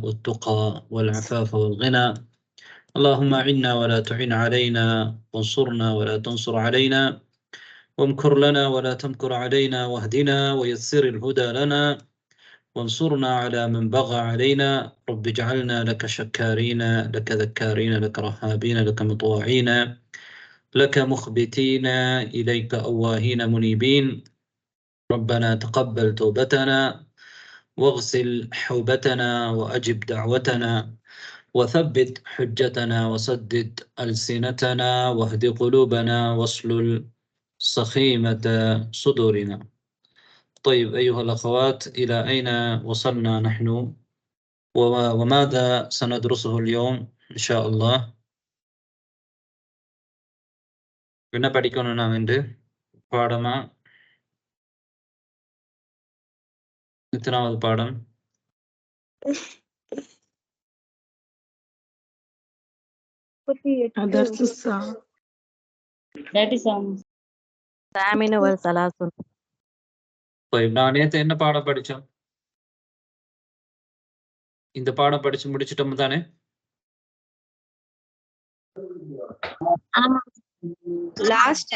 والتقى والعفاف والغنى. اللهم أعنا ولا تعن علينا، وانصرنا ولا تنصر علينا، وامكر لنا ولا تمكر علينا، واهدنا ويسر الهدى لنا، وانصرنا على من بغى علينا. رب اجعلنا لك شكارين، لك ذكارين، لك رهابين، لك مطواعين، لك مخبتين، إليك أواهين منيبين. ربنا تقبل توبتنا، واغسل حوبتنا، وأجب دعوتنا، وثبت حجتنا، وسدد ألسنتنا، واهد قلوبنا، واسلل سخيمة صدورنا. طيب أيها الأخوات، إلى أين وصلنا نحن؟ وماذا سندرسه اليوم إن شاء الله؟ என்ன படிக்கணும் நாம் என்று? பாடமா? எத்தனாவது பாடம்? درس الساعة. That is الثامن والثلاثون. طيب நான் நேத்து என்ன பாடம் படிச்சோம்? இந்த பாடம் படிச்சு முடிச்சிட்டோம் தானே? லாஸ்ட்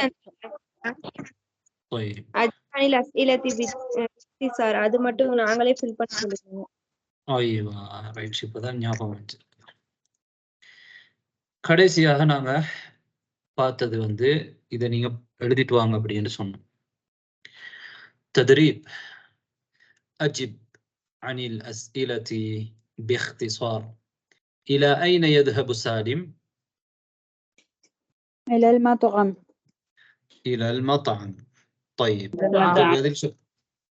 طيب அஜ்மானில் அஸ்இலத்தி பிக்திசார் அது மட்டும் நாங்களே ஃபில் பண்ண சொல்லுங்க. ஐயோ ரைட், இப்பதான் ஞாபகம் வந்துச்சு. கடைசியாக நாங்க பார்த்தது இதை நீங்க எழுதிட்டு வாங்க அப்படின்னு சொன்னோம். تدريب أجب عن الأسئلة باختصار. إلى أين يذهب سالم؟ إلى المطعم. إلى المطعم. طيب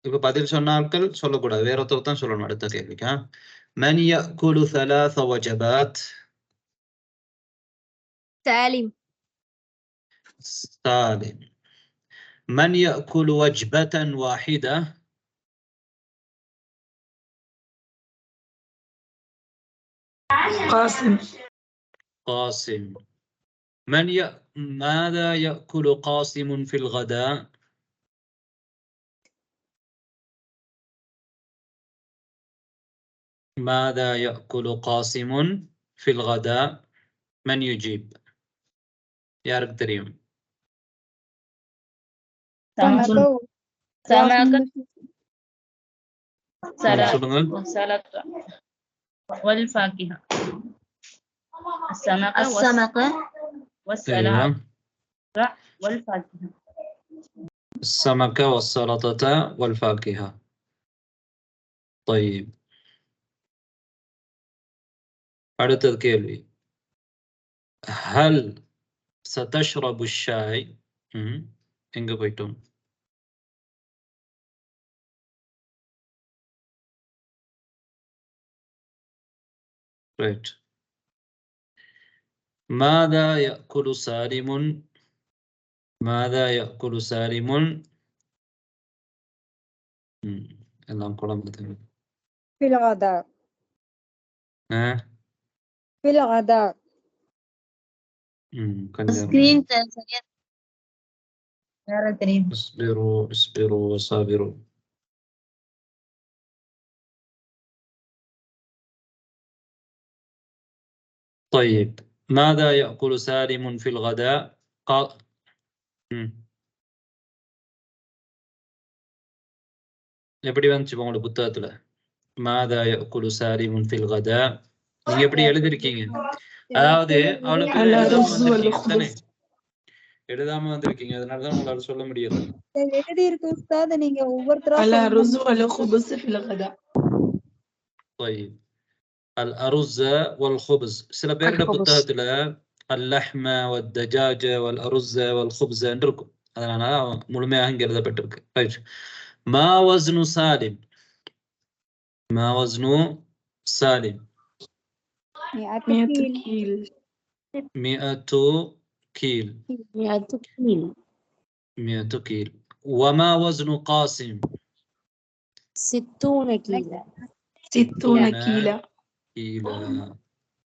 இப்ப பதில் சொன்ன ஆட்கள் சொல்லக்கூடாது, வேற ஒருத்தர் தான் சொல்லணும் அடுத்த கேள்விக்கு. من يأكل 3 وجبات؟ سالم. سالم. من يأكل وجبة واحدة؟ قاسم. قاسم. ماذا يأكل قاسم في الغداء؟ ماذا يأكل قاسم في الغداء؟ من يجيب؟ யாருக்கு தெரியும்? والفاكهة. السمك والسلطة والفاكهة. السمك والسلطة والفاكهة. طيب அடுத்தது கேள்வி. هل ستشرب الشاي؟ எங்க போயிட்டோம்? right. ماذا يأكل سالم؟ ماذا يأكل سالم؟ எல்லாம் குழம்புது. في الغداء. في الغداء. سكرين اصبروا وصابروا. طيب ماذا يأكل سالم في الغداء؟ எப்படி வந்துச்சு உங்களோட புத்தகத்துல? ماذا يأكل سالم في الغداء நீங்க எப்படி எழுதிருக்கீங்க? அதாவது அவளுக்கு எழுதாம வந்திருக்கீங்க, அதனாலதான் உங்களால சொல்ல முடியாது. எழுதி இருக்கு உஸ்தாத், நீங்க ஒவ்வொருத்தரா الرز والخبز في الغداء. طيب الأرز والخبز. சில பேரோட புத்தகத்துல اللحم والدجاج والأرز والخبز இருக்கும், அதனால முழுமையாக இங்க எழுதப்பட்டிருக்கு. ரைட். ما وزن سالم؟ ما وزن سالم؟ 100 كيل. 100 كيل. 100 كيل. 100 كيل. وما وزن قاسم؟ 60 كيلو. 60 كيلو.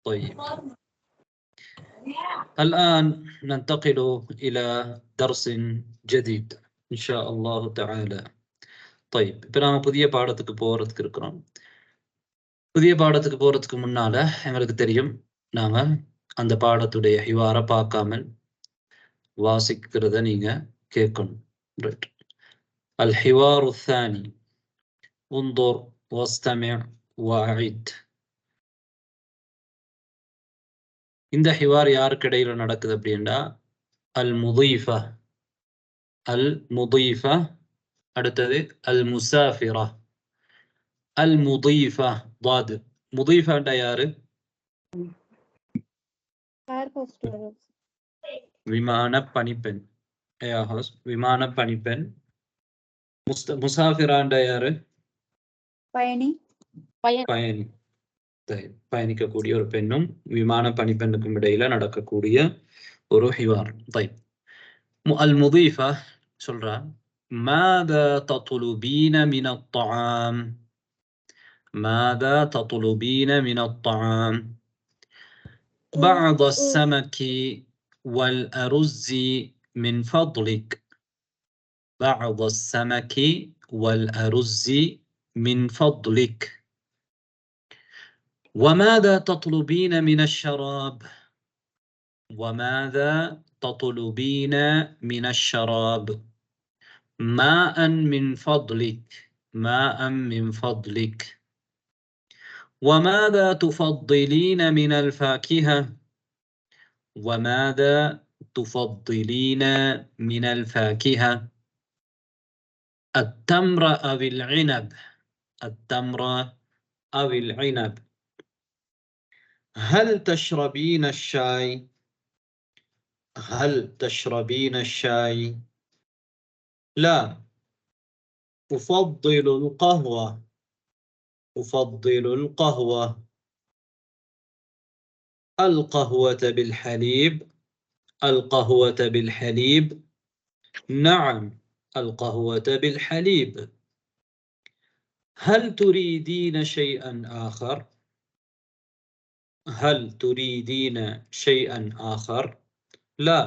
طيب الآن ننتقل إلى درس جديد إن شاء الله تعالى. طيب இப்போ நாம புதிய பாடத்துக்கு போறதுக்கு இருக்கிறோம். புதிய பாடத்துக்கு போறதுக்கு முன்னால எங்களுக்கு தெரியும் நாம அந்த பாடத்துடைய ஹிவார பார்க்காமல் வாசிக்கிறத நீங்க கேட்கணும். ரைட். அல் ஹிவாரு ثاني انظر واستمع واعد. இந்த ஹிவார் யாருக்கு இடையில நடக்குது அப்படின்னா அல் முதீஃபா, அல் முதீஃபா, அடுத்தது அல் முசாஃபிரா. அல் முதீஃபா வாது. முதீஃபாண்டா யாரு? விமான பணிப்பெண், விமான பணிப்பெண். முசாஃபிராண்ட யாரு? பயணி. பயணி, பயணிக்கக்கூடிய ஒரு பெண்ணும் விமான பணிப்பெண்ணுக்கும் இடையில நடக்கக்கூடிய ஒரு ஹிவார். அல் முதீஃபா சொல்றா ماذا تطلبين من الطعام؟ ماذا تطلبين من الطعام؟ بعض السمك والأرز من فضلك. بعض السمك والأرز من فضلك. وماذا تطلبين من الشراب؟ وماذا تطلبين من الشراب؟ ماء من فضلك. ماء من فضلك. وماذا تفضلين من الفاكهة؟ وماذا تفضلين من الفاكهة؟ التمر أو العنب؟ التمر أو العنب. هل تشربين الشاي؟ هل تشربين الشاي؟ لا، أفضل القهوة. أفضل القهوة. القهوة بالحليب. القهوة بالحليب. نعم، القهوة بالحليب. هل تريدين شيئا آخر؟ هل تريدين شيئا آخر؟ لا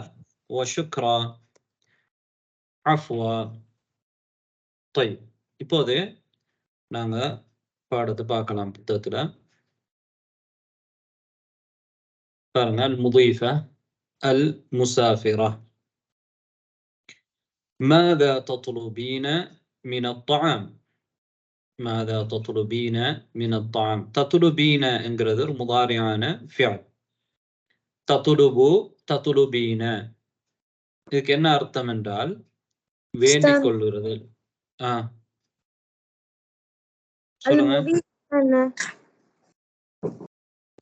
وشكرا. عفوا. طيب، இப்போது நாங்க பாடத்தை பார்க்கலாம். புத்தகத்துல பாருங்க. அல் முதீஃபா அல் முசாஃபிரா. ماذا تطلبين من الطعام؟ ماذا تطلبين من الطعام؟ تطلبين என்கிறது ஒரு முதாரியான ஃபிஅல். தத்துலுபு, தத்துலுபீன, இதுக்கு என்ன அர்த்தம் என்றால் வேண்டிக் கொள்ளுறது. சொல்லுங்க.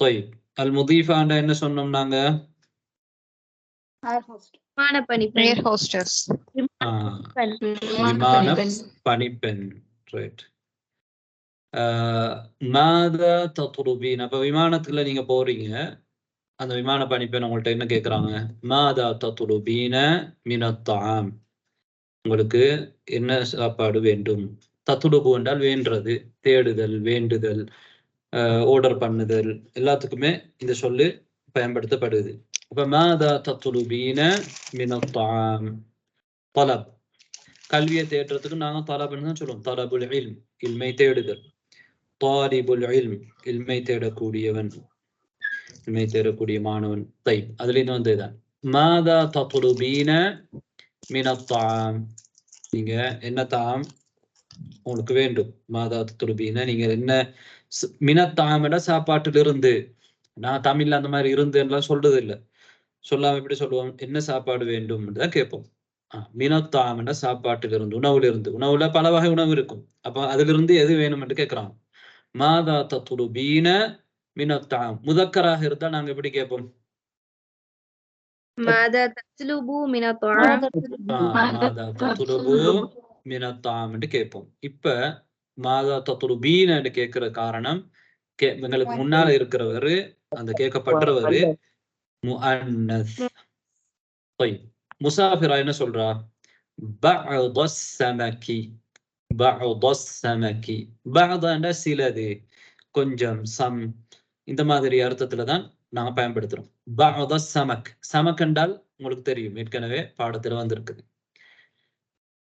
طيب, அல் முதீஃபாண்டா என்ன சொன்னோம் நாங்க? விமான பணிப்பெண். ரைட். மாதா தத்லுபீன. அப்ப விமானத்துல நீங்க போறீங்க, அந்த விமான பணிப்பெண் உங்கள்ட்ட என்ன கேக்குறாங்க? மாதா தத்லுபீன மினத் தஆம். உங்களுக்கு என்ன சாப்பாடு வேண்டும்? தத்லுபு என்றால் வேண்டுறது, தேடுதல், வேண்டுதல், ஆர்டர் பண்ணுதல், எல்லாத்துக்குமே இந்த சொல்லு பயன்படுத்தப்படுது. அப்ப மாதா தத்லுபீன மினத் தஆம். தலப், கல்வியை தேடுறதுக்கு நாங்க தலப்னு தான் சொல்லுவோம். தலபுல் இல்ம், இல்மை தேடுதல். தாலிபுல் இல்ம், இல்மை தேடக்கூடியவன், இல்மை தேடக்கூடிய மாணவன். தைப், அதுல இருந்து வந்ததுதான். மாதா தத்லுபீன மினத் தஆம். நீங்க என்ன தாம் உங்களுக்கு வேண்டும்? மாதா தத்லுபீன, நீங்க என்ன? மினத் தஆம் சாப்பாட்டிலிருந்து. நான் தமிழ்ல அந்த மாதிரி இருந்துலாம் சொல்றது இல்லை. சொல்லாம எப்படி சொல்லுவோம்? என்ன சாப்பாடு வேண்டும் தான் கேட்போம். மினத் தஆம் சாப்பாட்டிலிருந்து, உணவுல இருந்து. உணவுல பல வகை உணவு இருக்கும். அப்ப அதுல இருந்து எது வேணும் என்று கேட்கிறாங்க. மாதா தத்லுபீன மினத் தஆம். முதக்கராக இருந்தா நாங்க எப்படி கேட்போம்? மாதா தத்லுபு மினத் தஆம். மாதா தத்லுபு மினத் தஆம் என்று கேட்போம். இப்ப மாதா தத்லுபீன என்று கேட்கிற காரணம், எங்களுக்கு முன்னால இருக்கிறவர், அந்த கேட்கப்படுறவர் முஅன்னஸ். طيب, முசாஃபிரா என்ன சொல்றா? بعض السمك. بعض السمك. بعض என்றா சிலது, கொஞ்சம், சம், இந்த மாதிரி அர்த்தத்துல தான் நாங்க பயன்படுத்துறோம். بعض السمك. சமக் என்றால் உங்களுக்கு தெரியும், ஏற்கனவே பாடத்துல வந்திருக்குது.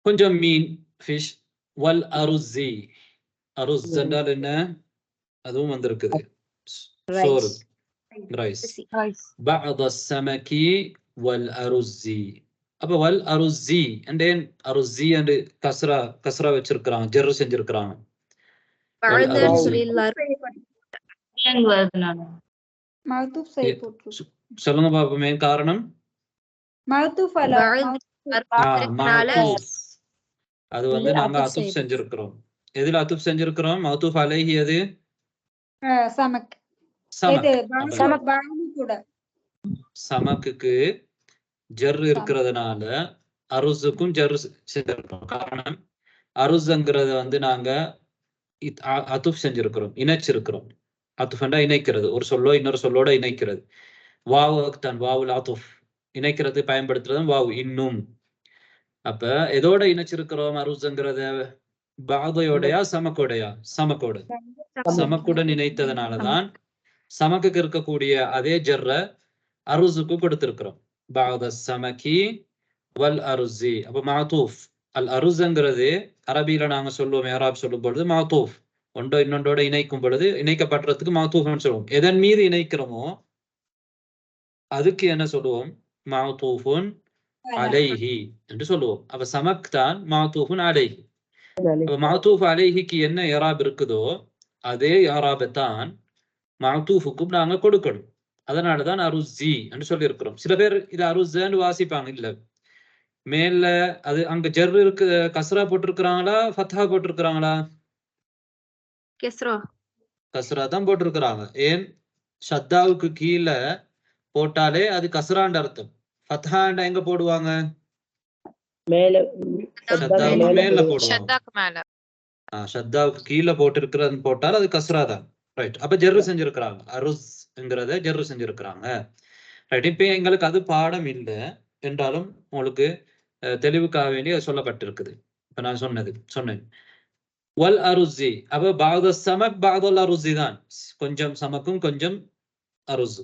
கொஞ்சம் மீன், ஃபிஷ். வல் அருஸி. அருஸ் என்றால் என்ன? அதுவும் வந்திருக்குது. சோறு, ரைஸ். Rice. بعض السمك والأرز. அப்ப வல் அருசி and then அருசி and கஸ்ரா வச்சிருக்காங்க, ஜெர் செஞ்சிருக்காங்க. பஅதன்னு சொல்லி எல்லாரும் ஏன் வருதுனால? மஅதூஃப் செய்ய போட்டுருக்கு. சொல்லுங்க பாப்போமே காரணம். மஅதூஃப் அலா மஅதூஃப். அது வந்து நாங்க அத்துஃப் அத்துஃப் செஞ்சிருக்கிறோம். எதுல அத்துஃப் செஞ்சிருக்கிறோம்? மஅதூஃப் அலைஹி அது சமக். சமக். இது பஅது கூட சமக்குக்கு ஜர் இருக்கிறதுனால அருசுக்கும் ஜர் செஞ்சிருக்கிறோம். காரணம் அருசுங்கிறத வந்து நாங்க அத்துஃப் செஞ்சிருக்கிறோம், இணைச்சிருக்கிறோம். அத்துஃப்னா இணைக்கிறது, ஒரு சொல்லோ இன்னொரு சொல்லோட இணைக்கிறது. வாவு தான் வாவுல் அத்துஃப், இணைக்கிறது பயன்படுத்துறது வாவு இன்னும். அப்ப எதோட இணைச்சிருக்கிறோம் அருசுங்கிறத? பாதையோடையா சமக்கோடையா? சமக்கோட. சமக்குடன் இணைத்ததுனாலதான் சமக்குக்கு இருக்கக்கூடிய அதே ஜர்ர அருசுக்கு கொடுத்திருக்கிறோம். பாத சமக்கி வல் அருசி. அப்ப மாதூஃப் அல் அருசுங்கிறது அரபியில நாங்க சொல்லுவோம், ஏராப் சொல்லும் பொழுது மாதூஃப், ஒன்றோ இன்னொன்றோட இணைக்கும் பொழுது இணைக்கப்படுறதுக்கு மாதூஃப்னு சொல்லுவோம். எதன் மீது இணைக்கிறோமோ அதுக்கு என்ன சொல்லுவோம்? மாதூஃபுன் அலைஹி என்று சொல்லுவோம். அப்ப சமக் தான் மாதூஃபுன் அலைஹி. மாதூஃப் அலைஹிக்கு என்ன ஏராப் இருக்குதோ அதே ஏராபத்தான் மாதூஃபுக்கும் நாங்க கொடுக்கணும். அதனாலதான் அருசி என்று சொல்லி இருக்கிறோம். சில பேர் இது அருசன்னு வாசிப்பாங்க. இல்ல, மேல அது அங்க ஜர் இருக்கு, கஸ்ரா போட்டிருக்கிறாங்களா ஃபத்ஹா போட்டிருக்கிறாங்களா? கஸ்ரா தான் போட்டிருக்கிறாங்க. ஏன்? ஷத்தாவுக்கு கீழே போட்டாலே அது கஸ்ரான்ற அர்த்தம். ஃபத்ஹாண்டா எங்க போடுவாங்க? ஷத்தாவுக்கு மேல போடுவாங்க. ஷத்தாவுக்கு கீழே போட்டிருக்கிறதுன்னு போட்டால் அது கஸ்ரா தான். ரைட். அப்ப ஜெர்ரு செஞ்சிருக்கிறாங்க, அருஸ்ங்கிறத ஜெர்ரு செஞ்சிருக்கிறாங்க. ரைட். இப்ப எங்களுக்கு அது பாடம் இல்லை என்றாலும் உங்களுக்கு தெளிவுக்காக வேண்டி சொல்லப்பட்டிருக்குது. இப்ப நான் சொன்னேன் வல் அருசி. அப்ப பாத சமக் பாதல் அருசி தான், கொஞ்சம் சமக்கும் கொஞ்சம் அருசு.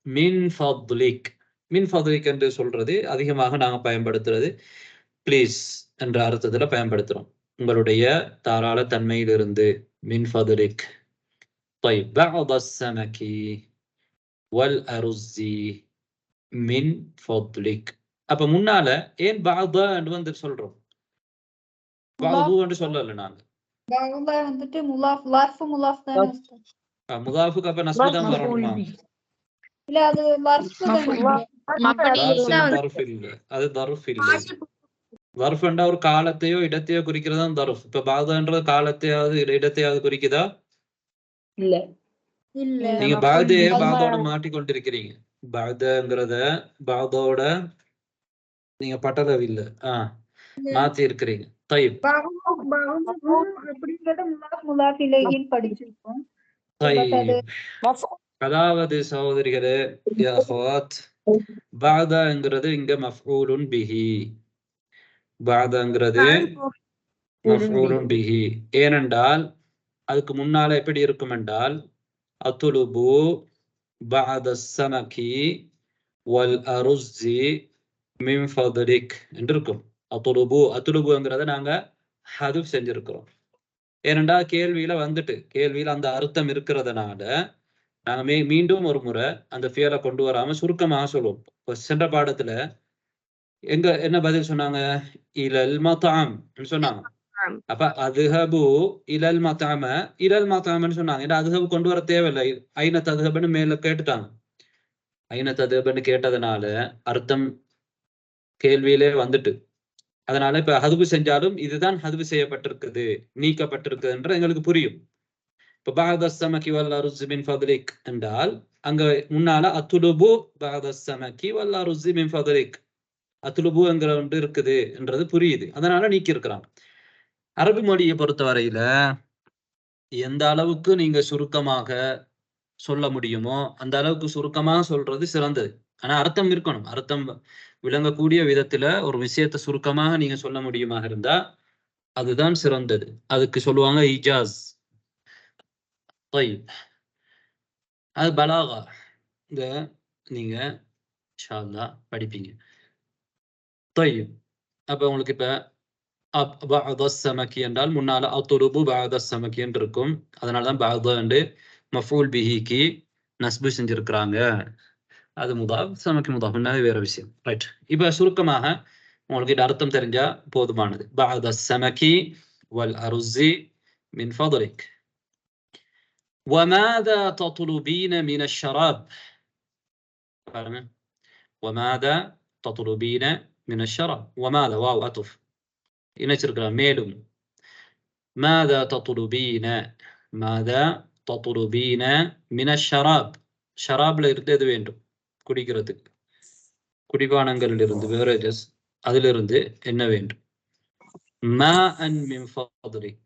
மின் ஃபத்லிக். மின் ஃபத்லிக் என்று சொல்றது அதிகமாக நாங்க பயன்படுத்துறது பிளீஸ் என்ற அர்த்தத்துல பயன்படுத்துறோம். உங்களுடைய தாராள தன்மையிலிருந்து. மின் ஃபத்லிக். بعض السمك والأرز من فضلك. அப்ப முன்னால ஏன் பாதா என்று சொல்றோம்? பாது என்று சொல்லல நாங்க. பாதா வந்துட்டு முலாஃப், லர்ஃப் முலாஃப் தான உஸ்தாத். முலாஃபுக்கு அப்ப நஸ்பு தான் வரணுமா? இல்ல, அது லர்ஃப் தான். அது தர்ஃப் இல்ல. தர்ஃப்ண்டா ஒரு காலத்தையோ இடத்தையோ குறிக்கிறதா தர்ஃப். இப்ப பாதான்றது காலத்தையாவது இடத்தையாவது குறிக்குதா? இல்ல. நீங்க பாதோட மாட்டி கொண்டிருக்கிறீங்க. பாதங்கிறத பாதோட நீங்க பட்டளவில்லை மாத்தி இருக்கிறீங்க. அதாவது சகோதரிகளே, பாதாங்கிறது இங்க மஃஊலுன் பிஹி. பாதாங்கிறது மஃஊலுன் பிஹி. ஏனென்றால் அதுக்கு முன்னால எப்படி இருக்கும் என்றால் அத்துலுபு பஅத ஸமகி வல் அருஸி மின் ஃபத்லிக் என்று இருக்கும். அத்துலுபுங்கிறத நாங்க ஹதுஃப் செஞ்சிருக்கிறோம். ஏனென்றால் கேள்வியில கேள்வியில அந்த அர்த்தம் இருக்கிறதுனால நாங்க மீண்டும் ஒரு முறை அந்த ஃபியலை கொண்டு வராம சுருக்கமாக சொல்லுவோம். சென்ற பாடத்துல எங்க என்ன பதில் சொன்னாங்க? இலல் மத்அம் சொன்னாங்க. அப்ப அதுஹபு இலல் மத்அம, இலல் மத்அம்னு சொன்னாங்க. ஏன்னா அதுஹபு கொண்டு வர தேவையில்லை. ஐன ததுஹபுன்னு மேல கேட்டுட்டாங்க. ஐன ததுஹபுன்னு கேட்டதுனால அர்த்தம் கேள்வியிலே வந்துட்டு, அதனால இப்ப ஹதுபு செஞ்சாலும் இதுதான் ஹதுபு செய்யப்பட்டிருக்குது, நீக்கப்பட்டிருக்குதுன்ற எங்களுக்கு புரியும். இப்ப பஅத ஸமகி வல் அருஸி மின் ஃபத்லிக் என்றால் அங்க முன்னால அத்துலுபு பஅத ஸமகி வல் அருஸி மின் ஃபத்லிக், அத்துலுபு என்கிற ஒன்று இருக்குது என்றது புரியுது. அதனால நீக்கி இருக்கிறாங்க. அரபி மொழியை பொறுத்தவரையில எந்த அளவுக்கு நீங்க சுருக்கமாக சொல்ல முடியுமோ அந்த அளவுக்கு சுருக்கமாக சொல்றது சிறந்தது. ஆனா அர்த்தம் இருக்கணும். அர்த்தம் விளங்கக்கூடிய விதத்துல ஒரு விஷயத்தை சுருக்கமாக நீங்க சொல்ல முடியுமாக இருந்தா அதுதான் சிறந்தது. அதுக்கு சொல்லுவாங்க இஜாஸ். அது பலாகா. இந்த நீங்க இன்ஷா அல்லாஹ் படிப்பீங்க. அப்ப உங்களுக்கு இப்ப பஅத ஸமகி என்றால் முன்னால அத்லுபு பஅத ஸமகி என்று இருக்கும். அதனால தான் பஅத என்று மஃஊல் பிஹிக்கு நஸ்பு செஞ்சிருக்கிறாங்க. அது முதாஃப், ஸமகி முதாஃப், அது வேற விஷயம். ரைட். இப்போ சுருக்கமாக உங்களுக்கு இது அர்த்தம் தெரிஞ்சா போதுமானது. பஅத ஸமகி வல் அருஸி மின் ஃபضلிக். وماذا تطلبين من الشراب؟ وماذا تطلبين من الشراب؟ وماذا واو عطف இணைச்சிருக்கிறோம். மேலும் ماذا تطلبين ماذا تطلبين من الشراب. ஷராப்ல இருந்து எது வேண்டும்? குடிக்கிறதுக்கு குடிபானங்களில் இருந்து beverages, அதிலிருந்து என்ன வேண்டும்? ماء من فضلك.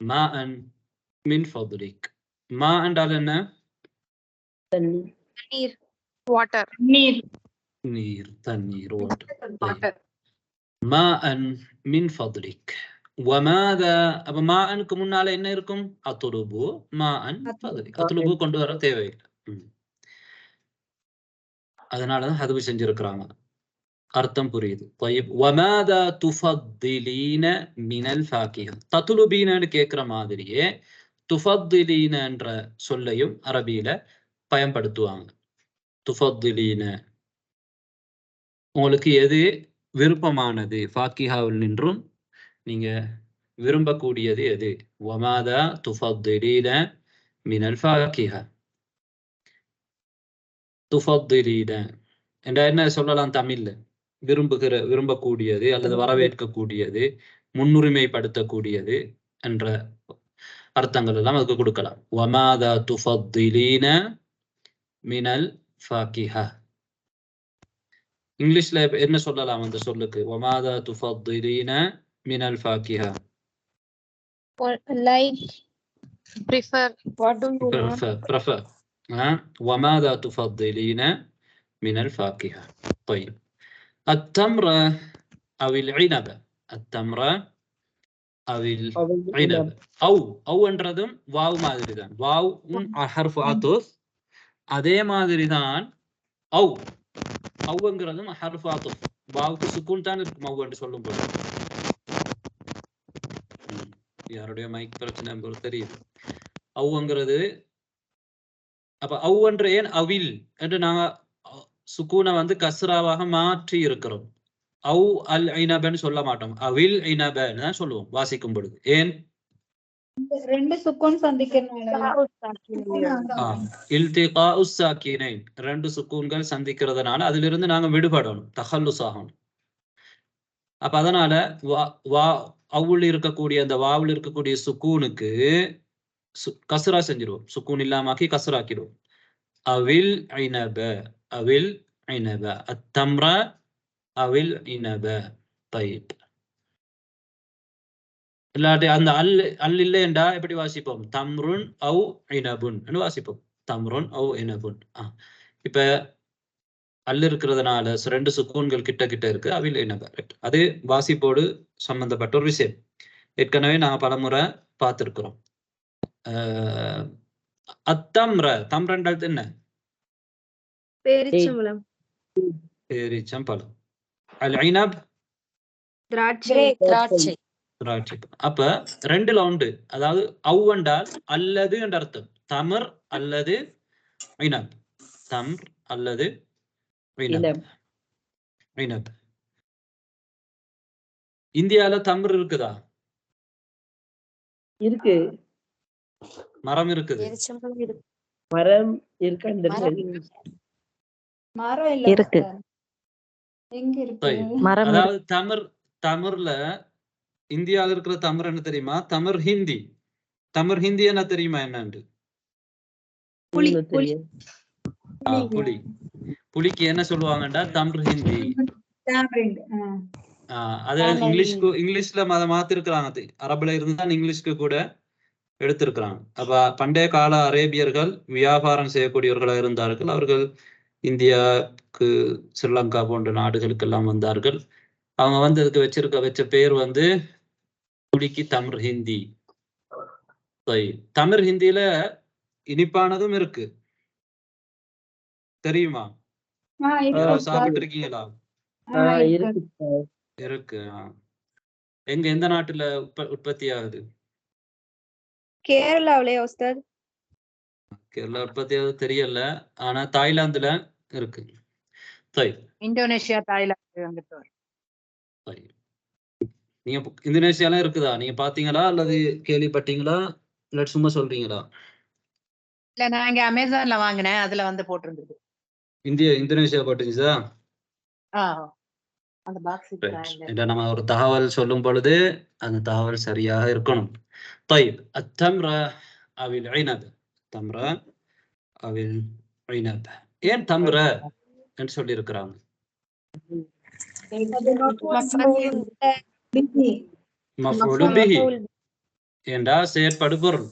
ماء من فضلك. ما என்றால் என்ன? நீர், வாட்டர். நீர். நீர், தண்ணீர், வாட்டர். ماء من فضلك. وماذا அப்ப மாஅனுக்கு முன்னால என்ன இருக்கும்? அத்லுபு மாஅன் ஃபضلك. அத்லுபு கொண்டு வர தேவையில்லை. அதனால தான் ஹதுவு செஞ்சிருக்கிறாங்க. அர்த்தம் புரியுது. طيب وماذا تفضلين من الفاكهة. தத்லுபீனன்னு கேட்கிற மாதிரியே துஃபத்திலீன என்ற சொல்லையும் அரபியில பயன்படுத்துவாங்க. துஃபத்திலீன உங்களுக்கு எது விருப்பமானது, ஃபாக்கிஹாவில் நின்றும் நீங்க விரும்பக்கூடியது எது? வமாதா துஃபத்திலீன மினல் ஃபாக்கிஹா. துஃபத்திலீன என்ற என்ன சொல்லலாம் தமிழ்ல? விரும்பக்கூடியது அல்லது வரவேற்கக்கூடியது, முன்னுரிமைப்படுத்தக்கூடியது என்ற அர்த்தங்கள் எல்லாம் அதுக்கு கொடுக்கலாம். வமாதா துஃபத்திலீன மினல் ஃபாக்கிஹா. இங்கிலீஷ்ல என்ன சொல்லலாம் அந்த சொல்லுக்கு? வமாதா துஃபத்திலீன மினல் ஃபாக்கிஹா. Like, prefer. What do you want? prefer. وماذا تفضلين من الفاكهة. طيب التمر أو العنب. التمر أو العنب. أو என்றதும் வாவ் மாதிரி தான். வாவ் ஹர்ஃபு அத்ஃப். அதே மாதிரி தான் அவுங்கிறதும் ஹர்ஃபு அத்ஃப். வாவுக்கு சுக்கூன் தான் இருக்கும் அவு என்று சொல்லும் போது. யாருடைய மைக் பிரச்சனை தெரியுது. அவுங்கிறது அப்ப அவுன்ற ஏன் அவில் என்று நாங்க சுக்கூனை வந்து கஸ்ராவாக மாற்றி இருக்கிறோம். அவு அல் ஐனபன்னு சொல்ல மாட்டோம், அவில் ஐனபன்னு தான் சொல்லுவோம் வாசிக்கும் பொழுது. ஏன்? ரெண்டு சுக்கூன் சந்திக்கிறதுனால. இல்திகாஉ ஸாகினைன், ரெண்டு சுக்கூன்கள் சந்திக்கிறதுனால அதிலிருந்து நாங்க விடுபடணும், தஹல்லுஸ் ஆகணும். அப்ப அதனால அவுல் இருக்கக்கூடிய அந்த வாவில் இருக்கக்கூடிய சுக்கூனுக்கு கஸ்ரா செஞ்சிருவோம், சுக்கூன் இல்லாமக்கி கஸ்ராக்கிடுவோம். அவில் ஐனப, அவில் ஐனப, அத்தம்ர அவில் இனப. தயிப். இல்லாட்டி அந்த அல் இல்லைண்டா எப்படி வாசிப்போம்? தம்ருன் அவு இனபுன் வாசிப்போம். தம்ருன் அவு இனபுன். இப்ப அல் இருக்கிறதுனால ரெண்டு சுக்கூன்கள் கிட்ட கிட்ட இருக்கு, அவில் இனப. அது வாசிப்போடு சம்பந்தப்பட்ட ஒரு விஷயம். ஏற்கனவே நாங்க பலமுறை பார்த்திருக்கிறோம். அத்தம்ர, தம்ரன்றது என்ன? பேரிச்சம்பழம். பேரிச்சம்பழம். அல் ஐனப் திராட்சை. திராட்சை. அப்ப ரெண்டுல உண்டு. அதாவது அவ்வண்டால் அல்லது என்ற அர்த்தம். தமர் அல்லது ஐனப். தம்ர் அல்லது ஐனப். இந்தியால தம்ர் இருக்குதா? இருக்கு. மரம் இருக்குது. மரம் இருக்கு. மரம் இல்ல இருக்கு. எங்க இருக்கு? அதாவது தமிர்ல இந்தியாவில் இருக்கிற தமிர் என்ன தெரியுமா? தமிர் ஹிந்தி. தமிர் ஹிந்தி என்ன தெரியுமா என்னன்னு? புலி. புலி. புலிக்கு என்ன சொல்லுவாங்கடா? தமிர் ஹிந்தி. அது இங்கிலீஷ்ல மாத்திருக்கிறாங்க. அரபுல இருந்தா இங்கிலீஷ்க்கு கூட எடுத்திருக்கிறாங்க. அப்ப பண்டைய கால அரேபியர்கள் வியாபாரம் செய்யக்கூடியவர்களா இருந்தார்கள். அவர்கள் இந்தியாவுக்கு, ஸ்ரீலங்கா போன்ற நாடுகளுக்கு எல்லாம் வந்தார்கள். அவங்க வந்து அதுக்கு வச்ச பேர் வந்து புலிக்கு தமிழ் ஹிந்தி. தமிழ் ஹிந்தியில இனிப்பானதும் இருக்கு, தெரியுமா? சாப்பிட்டு இருக்கீங்களா? இருக்கு. எங்க எந்த நாட்டுல உற்பத்தி ஆகுது? கேரளாவிலேயே உஸ்தாத். கேரளா உற்பத்தி ஆகுது தெரியல, ஆனா தாய்லாந்துல இருக்கு. இந்தோனேஷியா, தாய்லாந்து வந்துட்டு. நீங்க இந்தோனேஷியால இருக்குதா? நீங்க பாத்தீங்களா அல்லது கேள்விப்பட்டீங்களா இல்ல சும்மா சொல்றீங்களா? இல்ல, நான் இங்க அமேசான்ல வாங்கினேன், அதுல வந்து போட்டிருந்தது. இந்தோனேஷியா போட்டுச்சா? அந்த பாக்ஸ் நம்ம ஒரு தகவல் சொல்லும் பொழுது அந்த தகவல் சரியாக இருக்கணும். طيب التمرة او العنب تمرة او العنب ஏன் தம்ரா என்று சொல்லி இருக்கிறாங்க? மஃஊல் பிஹி என்றா செயற்படு பொருள்.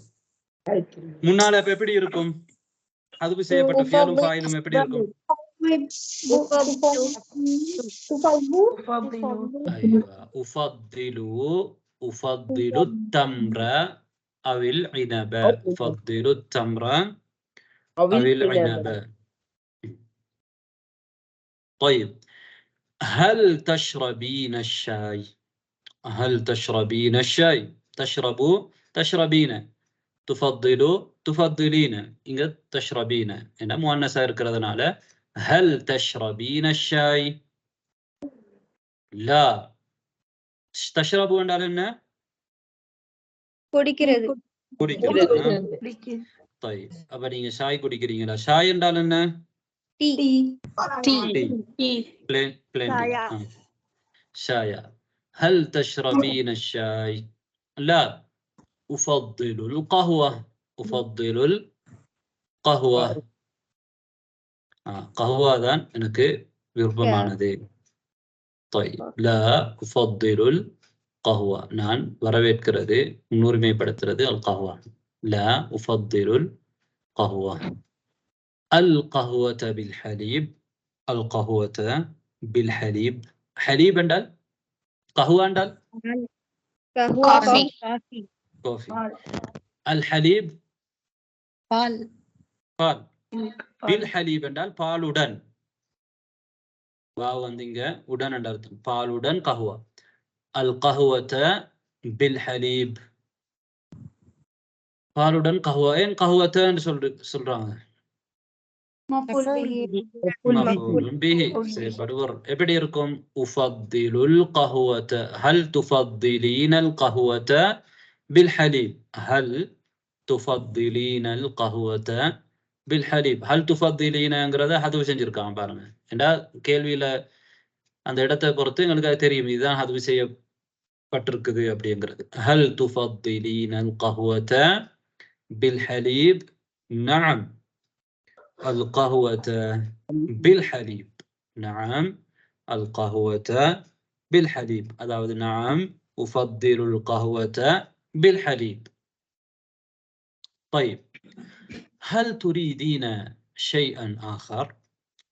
முன்னால அப்ப எப்படி இருக்கும்? அதுக்கு செய்யப்பட்ட ஃபியலும் ஃபாயிலும் எப்படி இருக்கும்? أفضل التمر أو العنب. أفضل التمر أو العنب. طيب هل تشربين الشاي؟ هل تشربين الشاي؟ تشربين. تفضلين. إنك تشربين هنا مؤنثة இருக்கிறதுனால هل تشربين الشاي؟ لا. تشرب என்றால் என்ன? குடிக்கிறது. طيب அப்ப நீங்க ஷாய் குடிக்கிறீங்களா? ஷாய் என்றால் என்ன? plain شاي. هل تشربين الشاي؟ لا. أفضل القهوة. أفضل القهوة. قهوة தான் எனக்கு விருப்பமானது. طيب لا أفضل القهوة. நான் வரவேற்கிறது, முன்னுரிமைப்படுத்துறது القهوة. لا أفضل القهوة. القهوة بالحليب. القهوة بالحليب. حليب என்றால் قهوة என்றால் காஃபி. كوفي. الحليب பால். بالحليب என்றால் பாலுடன். வாவ் வந்து இங்க உடன் என்ற அர்த்தம். பாலுடன் கஹுவா. القهوة بالحليب. பாலுடன் கஹுவா. ஏன் கஹுவத்தை என்று சொல்றாங்க? مفعول به. செயல்படுவர். எப்படி இருக்கும்? أفضل القهوة. هل تفضلين القهوة بالحليب؟ هل تفضلين القهوة بالحليب. هل تفضلينங்கிறத ஹதுவு செஞ்சிருக்காங்க பாருங்க. ஏண்டா கேள்வியில அந்த இடத்தை பொறுத்து எங்களுக்கு அது தெரியும், இதுதான் ஹதுவு செய்யப்பட்டிருக்குது அப்படிங்கிறது. هل تفضلين القهوة بالحليب؟ نعم القهوة بالحليب. نعم القهوة بالحليب. அதாவது نعم أفضل القهوة بالحليب. طيب هل تريدين شيئا آخر؟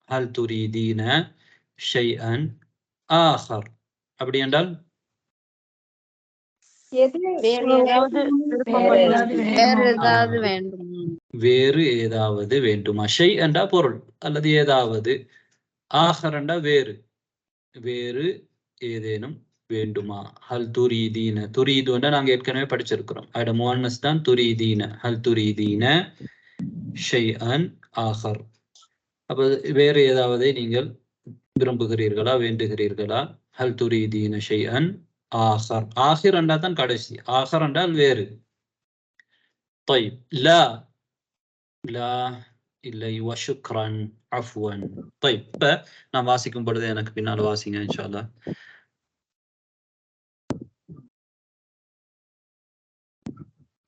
هل تريدين شيئا آخر அப்படி என்றால் வேறு ஏதாவது வேண்டுமா? ஷை என்றா பொருள் அல்லது ஏதாவது, ஆஹர் என்றா வேறு, வேறு ஏதேனும் வேண்டுமா? ஹல் துரீதீன. துரீது என்றா நாங்க ஏற்கனவே படிச்சிருக்கிறோம், அதோட முஅன்னஸ் தான் துரீதீன. ஹல் துரீதீன ஷைஅன் ஆஹர். அப்ப வேறு ஏதாவது நீங்கள் விரும்புகிறீர்களா, வேண்டுகிறீர்களா? ஹல் துரீதீன ஷைஅன் ஆஹர். ஆஹிர் என்றா தான் கடைசி, ஆஹர் என்றால் வேறு. طيب لا لا இல்லை. வஷுக்ரன் அஃப்வன். طيب இப்ப நான் வாசிக்கும் பொழுது எனக்கு பின்னால வாசிங்க இன்ஷா அல்லாஹ்.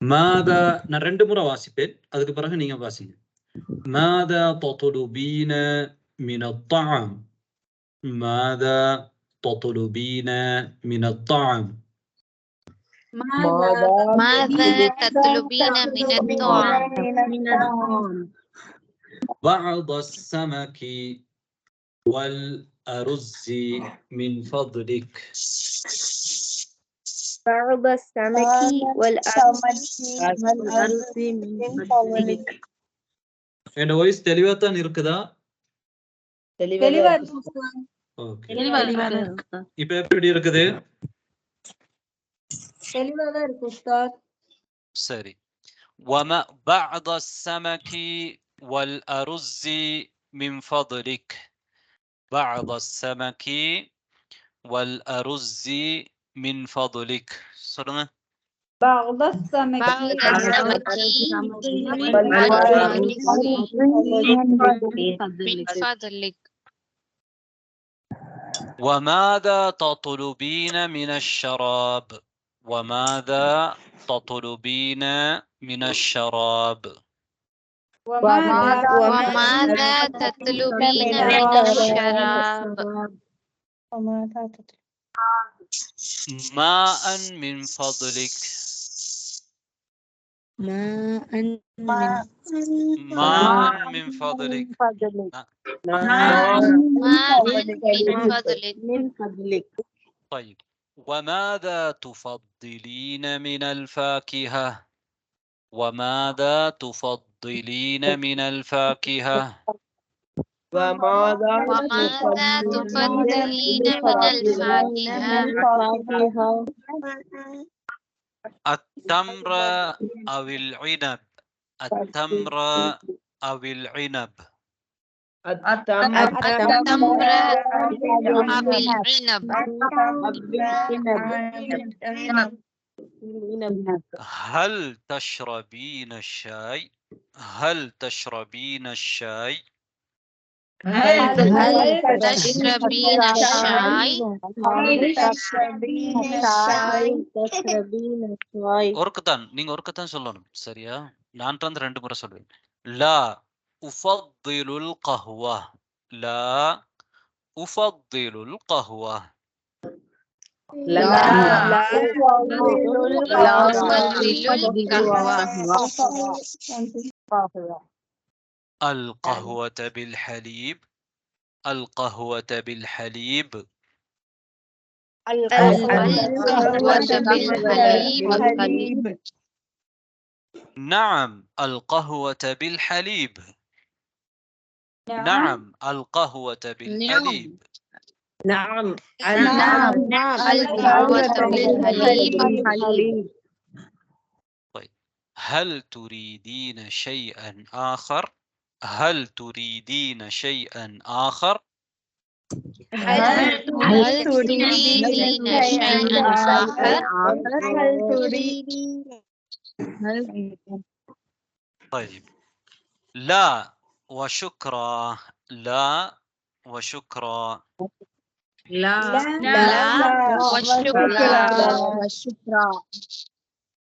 ماذا நான் 2 முறை வாசிப்பேன், அதுக்கு பிறகு நீங்க வாசிங்க. ماذا تطلبين من الطعام؟ ماذا تطلبين من الطعام؟ ماذا تطلبين من الطعام؟ بعض السمك والأرز من فضلك. بعض السمك والأرز من فضلك. என்னோட வாய்ஸ் தெளிவா தான் இருக்குதா? தெளிவா இருக்கு. ஓகே. தெளிவா இப்ப எப்படி இருக்குது? தெளிவாதான் இருக்கு உஸ்தாத். சரி. وما بعض السمك والأرز من فضلك. بعض السمك والأرز من فضلك. சொல்லுங்க. بعض السمك بعض السمك من فضلك. وماذا تطلبين من الشراب؟ وماذا تطلبين من الشراب؟ وماذا تطلبين من الشراب؟ ماء من فضلك. ماء من فضلك. من فضلك. طيب. وماذا تفضلين من الفاكهة؟ وماذا تفضلين من الفاكهة؟ وماذا تفضلين من الفاكهة؟ التمر أو العنب. التمر أو العنب. التمر أو العنب. هل تشربين الشاي؟ هل تشربين الشاي؟ هل تشربين الشاي؟ ஒருக்கத்தான் நீங்க ஒருக்கத்தான் சொல்லணும். சரியா? நான் வந்து 2 முறை சொல்வேன். لا أفضل القهوة. لا أفضل القهوة. القهوة بالحليب. القهوة بالحليب. نعم القهوة بالحليب. نعم القهوة بالحليب. نعم القهوة بالحليب. طيب. هل تريدين شيئا آخر؟ هل تريدين شيئا آخر؟ هل تريدين شيئا آخر؟ طيب. لا وشكرا. لا وشكرا. لا وشكرا.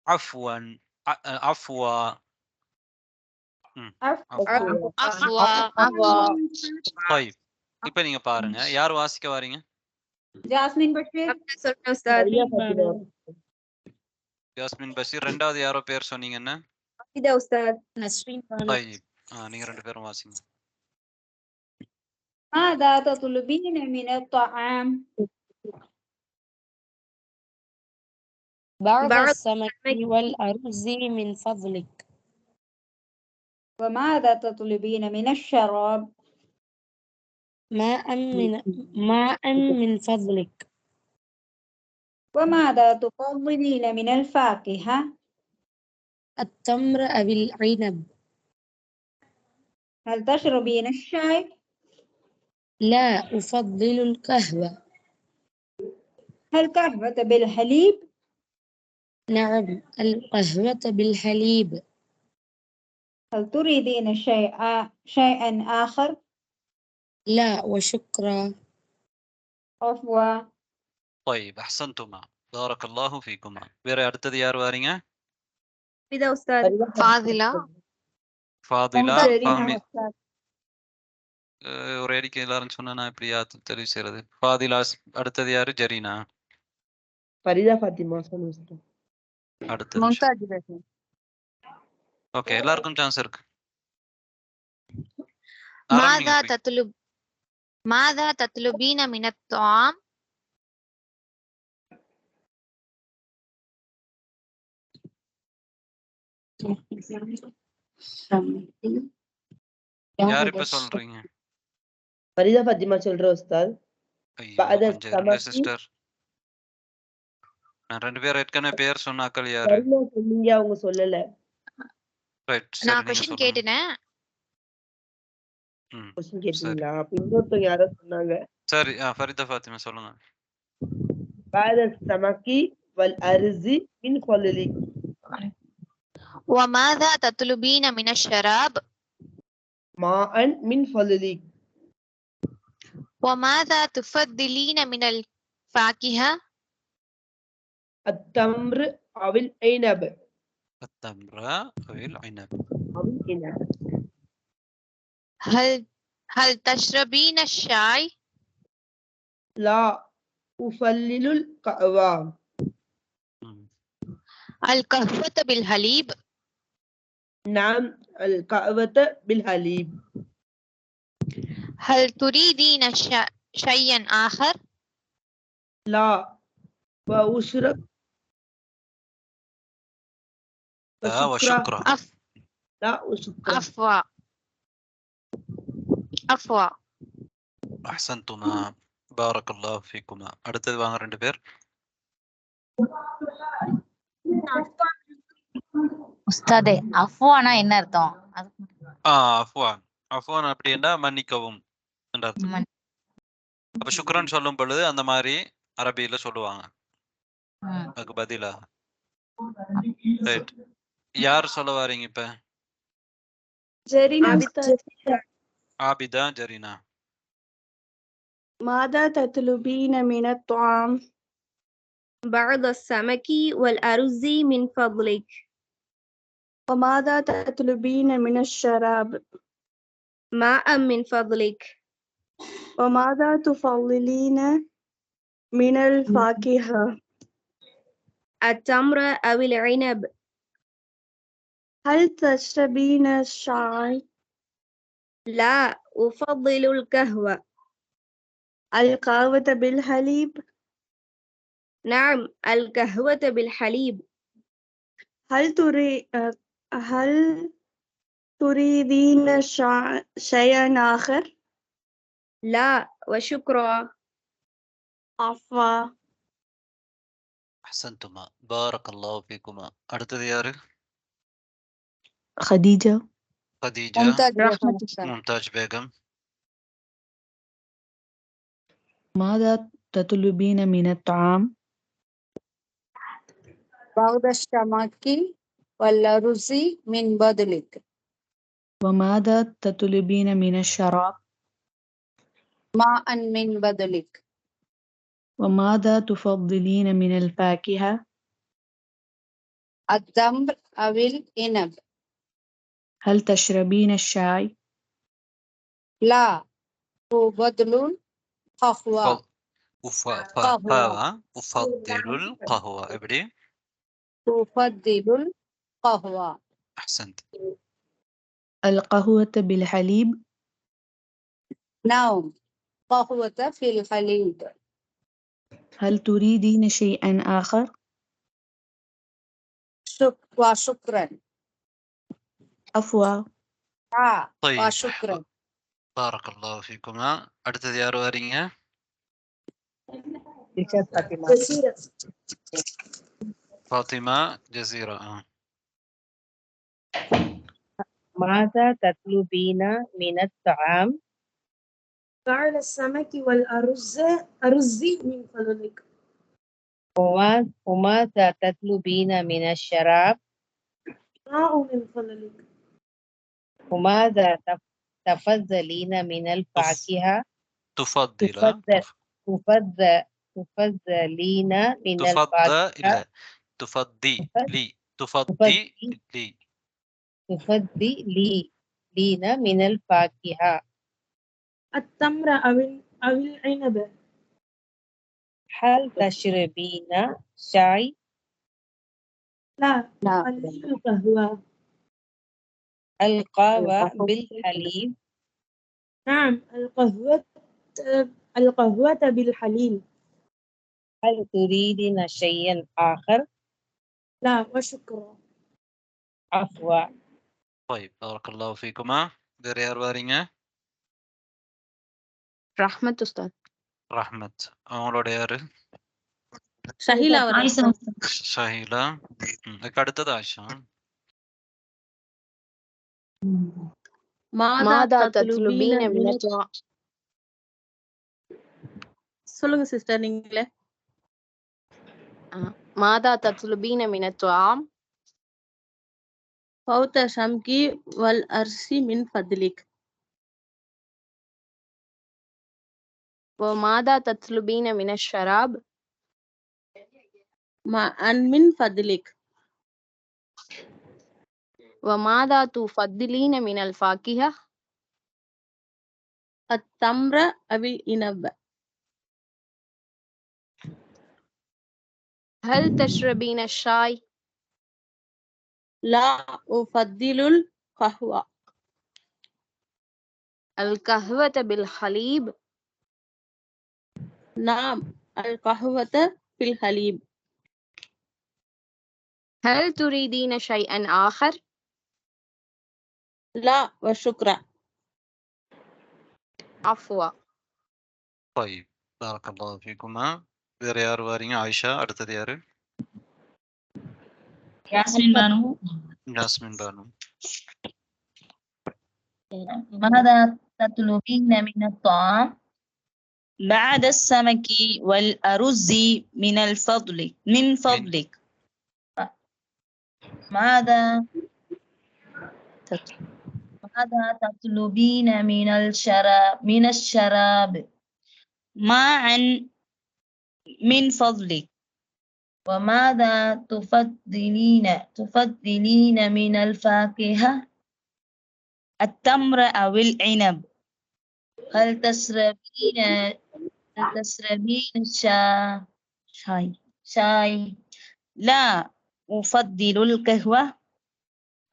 عفوا. عفوا. طيب. இப்ப நீங்க பாருங்க. யார் வாசிக்க வாரீங்க? ஜாஸ்மின் பஷீர். யாஸ்மின் பஷீர். ரெண்டாவது யாரோ பேர் சொன்னீங்க என்ன? இதா உஸ்தாத். طيب. நீங்க 2 பேரும் வாசிங்க. ماذا تطلبين من الطعام؟ بعض السمك والأرز من فضلك. وماذا تطلبين من الشراب؟ ماء من فضلك. وماذا تفضلين من الفاكهة؟ التمر أو العنب. هل تشربين الشاي؟ لا أفضل القهوة. هل قهوة بالحليب؟ نعم القهوة بالحليب. هل تريدين شيئا آخر؟ لا وشكرا. عفوا. طيب أحسنتما. بارك الله فيكما. வேற அடுத்தது யார் வாரீங்க? இதா உஸ்தாத். فاضلة. ஃபாதிலா. ஒரு அடிக்கு எல்லாரும் சொன்னா நான் எப்படியா தெரிவு செய்யறது? ஃபாதிலா. அடுத்தது யாரு? ஜரீனா. ஃபரிதா ஃபாத்திமா சொல்லுங்க. அடுத்தது. ஓகே, எல்லாருக்கும் சான்ஸ் இருக்கு. ماذا تطلبين من الطعام؟ யார் இப்ப சொல்றீங்க? ஃபரிதா ஃபாத்திமா சொல்ற உஸ்தாத். ஐயோ بعد கொஞ்சம் இருங்க السمك சிஸ்டர். நான் 2 பேர் ஏற்கனவே பேர் சொன்னாக்கள் யாரு? சரியா சொன்னீங்க, அவங்க சொல்லல. ரைட், சரி நான் நீங்க கொஸ்டின் சொல்லுங்க. கேட்டேன். கொஸ்டின் சரி கேட்டீங்களா? அப்ப இன்னொருத்தவங்க யாரோ சொன்னாங்க. சரி, ஃபரிதா ஃபாத்திமா சொல்லுங்க. بعد السمك والأرز من فضلك. وماذا تطلبين من الشراب؟ ماء من فضلك. وماذا تفضلين من الفاكهة؟ التمر أو العنب. التمر أو العنب. هل تشربين الشاي؟ لا أفلل القهوة. القهوة بالحليب؟ نعم القهوة بالحليب. هل تريدين شيئا آخر؟ لا وأشرب. لا وشكرا. لا وشكرا. عفوا. أحسنتما بارك الله فيكما. அடுத்தது வாங்க 2 பேர். உஸ்தாதே அஃப்வானா என்ன அர்த்தம்? அஃப்வான். அஃப்வான் அப்படின்னா மன்னிக்கவும் என்ற அர்த்தம். அப்ப சுக்ரான் சொல்லும் பொழுது அந்த மாதிரி அரபியில சொல்லுவாங்க. அதுக்கு பதிலா ரைட். யார் சொல்ல வாரீங்க இப்ப? ஜெரீனா ஆபிதா, ஜெரீனா. ماذا تطلبين من الطعام؟ بعض السمك والأرز من فضلك. وماذا تطلبين من الشراب؟ ماء من فضلك. وماذا تفضلين من الفاكهة؟ التمر أو العنب. هل تشربين الشاي؟ لا أفضل القهوة. القهوة بالحليب؟ نعم القهوة بالحليب. هل تريدين شيئا آخر؟ لا وشكرا. عفوا. أحسنتما بارك الله فيكما. அடுத்தது யாரு? خديجة. خديجة. ممتاز بيغم. ماذا تطلبين من الطعام؟ بعض السمك والأرز من فضلك. وماذا تطلبين من الشراب؟ ماء من فضلك. وماذا تفضلين من الفاكهة؟ التمر أو العنب. هل تشربين الشاي؟ لا أفضل القهوة. أفضل القهوة. எப்படி؟ أفضل القهوة. أحسنت. القهوة بالحليب؟ نعم قهوة في الحليب. هل تريدين شيئا آخر؟ وشكرا. عفوا. طيب وشكرا. بارك الله فيكما. அடுத்தது யார் வரீங்க? فاطمة جزيرة. ماذا تطلبين من الطعام؟ بعض السمك والأرز من فضلك. وماذا تطلبين من الشراب؟ ماء من فضلك. وماذا تفضلين من الفاكهة؟ تفضلين من الفاكهة. تفضلين من الفاكهة. التمر أو العنب. هل تشربين شاي؟ لا القهوة. القهوة بالحليب. نعم القهوة بالحليب. هل تريدين شيئا آخر؟ لا وشكرا. عفوا. طيب بارك الله فيكما. வேற யார் வரீங்க? رحمة أستاذ. ரஹ்மத். அவங்களோட யாரு? ஷஹீலா வர ஷஹீலா. அதுக்கு அடுத்தது ஆயிஷா. ماذا تطلبين من الطعام சொல்லுங்க சிஸ்டர் நீங்களே. ماذا تطلبين من الطعام فوت شمكي والأرش من فضلك. وماذا تطلبين من الشراب معا من فضلك. وماذا تفضلين من الفاكهة التمر أو العنب. هل تشربين الشاي لا أفضل القهوة. القهوة بالحليب نعم القهوة بالحليب. هل تريدين شيئا آخر لا وشكرا. عفوا طيب بارك الله فيكما. வேற யார் வாரீங்க? ஆயிஷா. அடுத்தது யாரு? யாஸ்மின் பானு. ஜாஸ்மின் பானு. ماذا تطلبين من الطعام بعد السمك والأرز من فضلك. ماذا تطلبين من الشراب معا من فضلك. وماذا تفضلين من الفاكهة التمر أو العنب. هل تشربين شاي. لا أفضل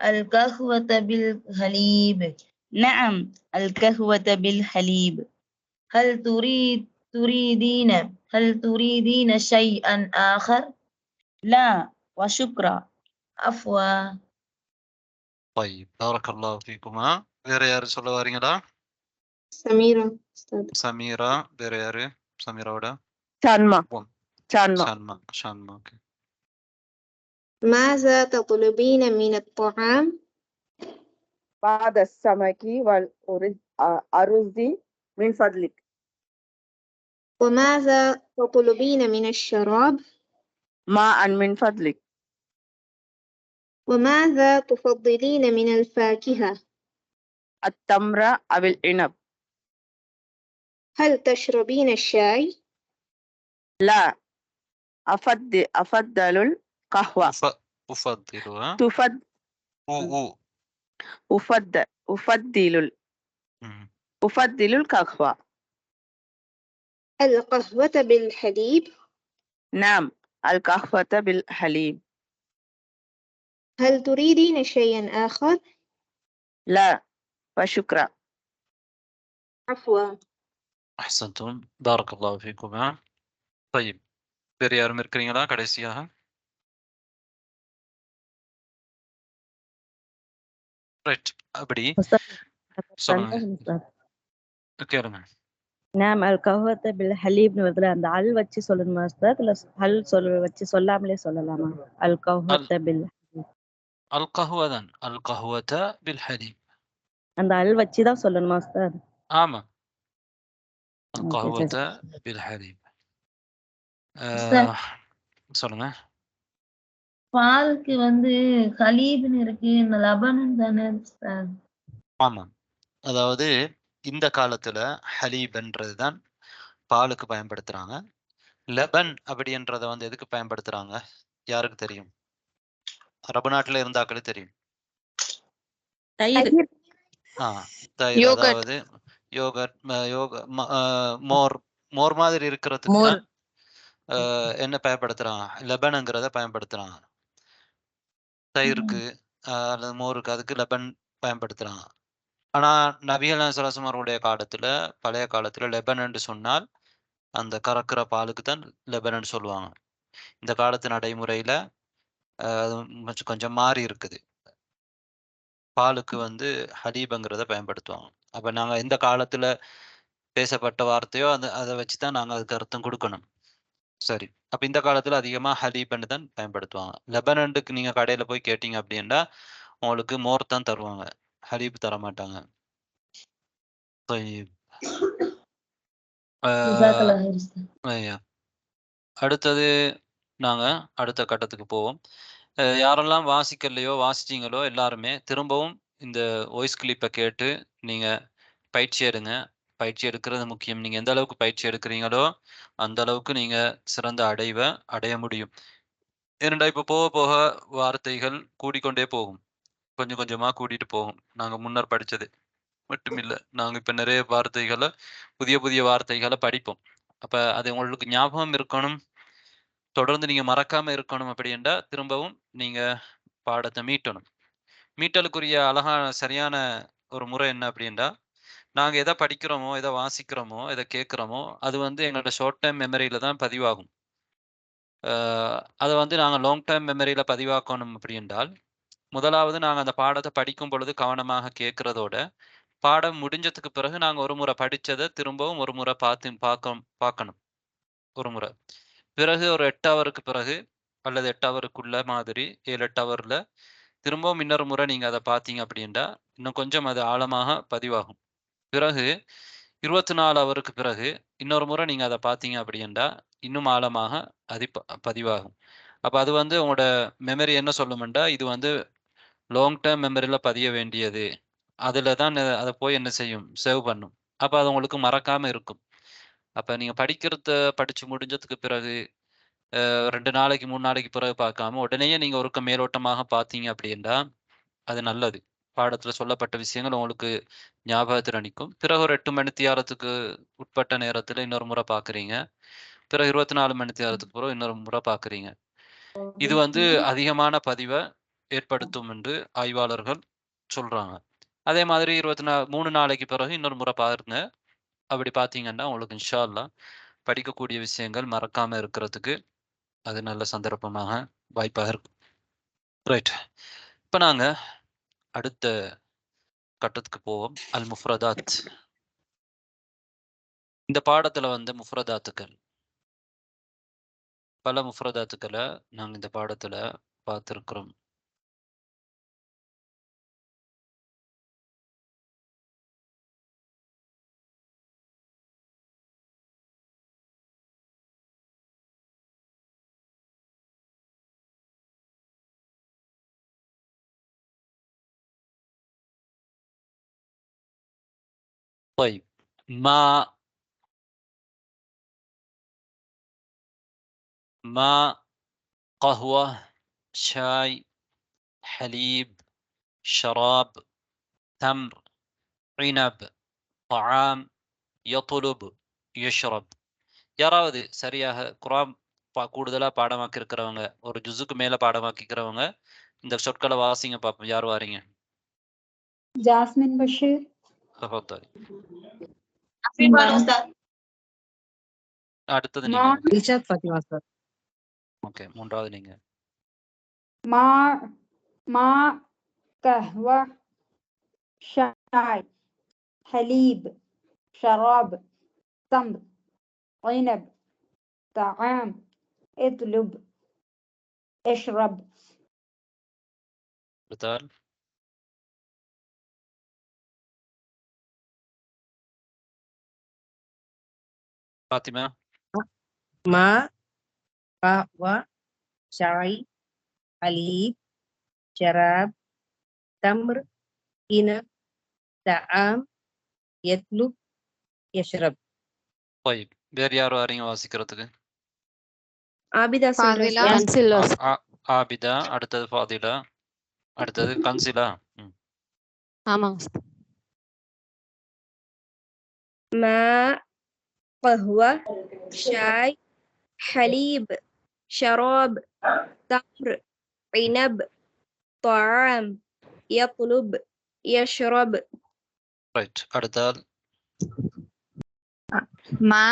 القهوة بالحليب. نعم القهوة بالحليب. هل تريدين شيئا آخر. لا وشكرا. عفوا. طيب بارك الله فيكما. வேற யாரு சொல்ல வாரீங்களா? சமீரா. சமீரா. வேற யாரு? சமீராவோட ஷான்மா. ஷான்மா. ஓகே. ماذا تطلبين من الطعام بعد السمك والأرز من فضلك. وماذا تطلبين من الشراب معا من فضلك. وماذا تفضلين من الفاكهة التمر أو العنب. هل تشربين الشاي. لا أفضل القهوة. أفضلها. أفضل القهوة. القهوة بالحليب. نعم القهوة بالحليب. هل تريدين شيئا آخر. لا وشكرا. عفوا. أحسنتم بارك الله فيكما. طيب வேற யாரும் இருக்கிறீங்களா கடைசியாக? ரைட். அப்படி சொல்லுங்க. கேளுங்க. நாம் القهوة بالحليب வருதுல அந்த அல் வச்சு சொல்லணுமா உஸ்தாத் இல்ல ஹல் வச்சு சொல்லாமலே சொல்லலாமா? القهوة القهوة தான். القهوة بالحليب. அந்த அல் வச்சு தான் சொல்லணுமா உஸ்தாத்? ஆமா. القهوة بالحليب. சொல்லுங்க. பாலுக்கு ஹலீப்னு இருக்கு, இந்த லபன் தானே உஸ்தாத்? ஆமா. அதாவது இந்த காலத்துல ஹலீப்ன்றது தான் பாலுக்கு பயன்படுத்துறாங்க. லெபன் அப்படின்றத எதுக்கு பயன்படுத்துறாங்க யாருக்கு தெரியும்? அரபு நாட்டுல இருந்தாக்களே தெரியும். தயிர். தயிர். அதாவது யோகர்ட், மோர் மாதிரி இருக்கிறதுக்கு என்ன பயன்படுத்துறாங்க? லெபனுங்கிறத பயன்படுத்துறாங்க. தயிருக்கு அல்லது மோருக்கு அதுக்கு லெபன் பயன்படுத்துறாங்க. ஆனா நபிகள் ஸல்லல்லாஹு அவருடைய காலத்துல, பழைய காலத்துல லெபன் என்று சொன்னால் அந்த கறக்கிற பாலுக்கு தான் லெபன் என்று சொல்லுவாங்க. இந்த காலத்து நடைமுறையில கொஞ்சம் மாறி இருக்குது. பாலுக்கு ஹலீபுங்கிறத பயன்படுத்துவாங்க. அப்ப நாங்க இந்த காலத்துல பேசப்பட்ட வார்த்தையோ அதை வச்சு தான் நாங்கள் அதுக்கு அர்த்தம் கொடுக்கணும். சரி, அப்ப இந்த காலத்துல அதிகமா ஹலீப்ன்னு தான் பயன்படுத்துவாங்க. லெபனனுக்கு நீங்க கடையில போய் கேட்டீங்க அப்படின்னா உங்களுக்கு மோர் தான் தருவாங்க, ஹலீப் தர மாட்டாங்க. அடுத்தது நாங்க அடுத்த கட்டத்துக்கு போவோம். யாரெல்லாம் வாசிக்கலையோ வாசிச்சீங்களோ எல்லாருமே திரும்பவும் இந்த வாய்ஸ் கிளிப்பை கேட்டு நீங்க பயிற்சி எடுங்க. பயிற்சி எடுக்கிறது முக்கியம். நீங்க எந்த அளவுக்கு பயிற்சி எடுக்கிறீங்களோ அந்த அளவுக்கு நீங்க சிறந்த அடைவை அடைய முடியும். ஏனெண்டா இப்ப போக போக வார்த்தைகள் கூடிக்கொண்டே போகும், கொஞ்சம் கொஞ்சமா கூட்டிட்டு போகும். நாங்க முன்னர் படிச்சது மட்டுமில்ல, நாங்க இப்ப நிறைய வார்த்தைகளை புதிய புதிய வார்த்தைகளை படிப்போம். அப்ப அது உங்களுக்கு ஞாபகம் இருக்கணும், தொடர்ந்து நீங்க மறக்காம இருக்கணும். அப்படி என்றா திரும்பவும் நீங்க பாடத்தை மீட்டணும். மீட்டலுக்குரிய அழகான சரியான ஒரு முறை என்ன அப்படின்னா, நாங்க எதை படிக்கிறோமோ எதை வாசிக்கிறோமோ எதை கேட்குறோமோ அது எங்களோட ஷார்ட் டைம் மெமரியில தான் பதிவாகும். அதை நாங்கள் லாங் டைம் மெமரியில பதிவாக்கணும் அப்படி என்றால், முதலாவது நாங்கள் அந்த பாடத்தை படிக்கும் பொழுது கவனமாக கேட்கறதோட பாடம் முடிஞ்சதுக்கு பிறகு நாங்கள் ஒரு முறை படித்ததை திரும்பவும் ஒரு முறை பார்க்கணும் ஒரு முறை. பிறகு ஒரு 8 ஹவருக்கு பிறகு அல்லது 8 ஹவருக்குள்ள மாதிரி 7-8 ஹவர்ல திரும்பவும் இன்னொரு முறை நீங்கள் அதை பார்த்தீங்க அப்படின்னா இன்னும் கொஞ்சம் அது ஆழமாக பதிவாகும். பிறகு 24 ஹவருக்கு பிறகு இன்னொரு முறை நீங்கள் அதை பார்த்தீங்க அப்படின்னா இன்னும் ஆழமாக அது பதிவாகும். அப்போ அது உங்களோட மெமரி என்ன சொல்லுமெண்டா, இது லாங் டேர்ம் மெமரியில் பதிய வேண்டியது, அதில் தான் அதை போய் என்ன செய்யும், சேவ் பண்ணும். அப்போ அது உங்களுக்கு மறக்காமல் இருக்கும். அப்போ நீங்கள் படித்து முடிஞ்சதுக்கு பிறகு 2 நாளைக்கு 3 நாளைக்கு பிறகு பார்க்காம உடனேயே நீங்கள் ஒருக்க மேலோட்டமாக பார்த்தீங்க அப்படின்னா அது நல்லது. பாடத்தில் சொல்லப்பட்ட விஷயங்கள் உங்களுக்கு ஞாபகத்தில் நிற்கும். பிறகு ஒரு 8 மணி நேரத்துக்கு உட்பட்ட நேரத்தில் இன்னொரு முறை பார்க்குறீங்க. பிறகு 24 மணி நேரத்துக்கு பிறகு இன்னொரு முறை பார்க்குறீங்க. இது அதிகமான பதிவை ஏற்படுத்தும் என்று ஆய்வாளர்கள் சொல்றாங்க. அதே மாதிரி 3 நாளைக்கு பிறகு இன்னொரு முறை பாருங்க. அப்படி பார்த்தீங்கன்னா உங்களுக்கு இன்ஷா அல்லாஹ் படிக்கக்கூடிய விஷயங்கள் மறக்காம இருக்கிறதுக்கு அது நல்ல சந்தர்ப்பமாக வாய்ப்பாக இருக்கும். ரைட், இப்போ நாங்க அடுத்த கட்டத்துக்கு போவோம். அல் முஃப்ரதாத். இந்த பாடத்துல முஃப்ரதாத்துக்கள், பல முஃப்ரதாத்துக்களை நாங்கள் இந்த பாடத்துல பார்த்துருக்கிறோம். طيب ما قهوة شاي حليب شراب تمر عنب طعام يطلب يشرب. யாராவது சரியாக குர்ஆன் கூடுதலா பாடமாக்கி இருக்கிறவங்க, ஒரு ஜுஸுக்கு மேல பாடமாக்கிக்கிறவங்க இந்த சொற்களை வாசிங்க பாப்போம். யார் வாரீங்க? ஜாஸ்மின் பஷீர். தஃபத்தலி. அடுத்தது நீங்க. இர்ஷாத் ஃபாத்திமா சார். ஓகே, மூன்றாவது நீங்க. மா கஹ்வா ஷாய் ஹலீப் ஷராப் தம்ர் عنب طعام اطلب اشرب. அடுத்தால் ஃபாத்திமா. மா கஹ்வா ஷாய் ஹலீப் ஷராப் தம்ர் இனப் தஆம் யத்லுப் யஷ்ரப். طيب, வேறு யார் வாரீங்க வாசிக்கிறதுக்கு? ஆபிதா ஆபிதா, அடுத்தது ஃபாதிலா, அடுத்தது கன்சிலா. ஆமாங்க. மா கஹ்வா ஷாய் ஹலீப் ஷராப் தம்ர் இனப் طعام يطلب يشرب. ரைட், அடுத்தால் ما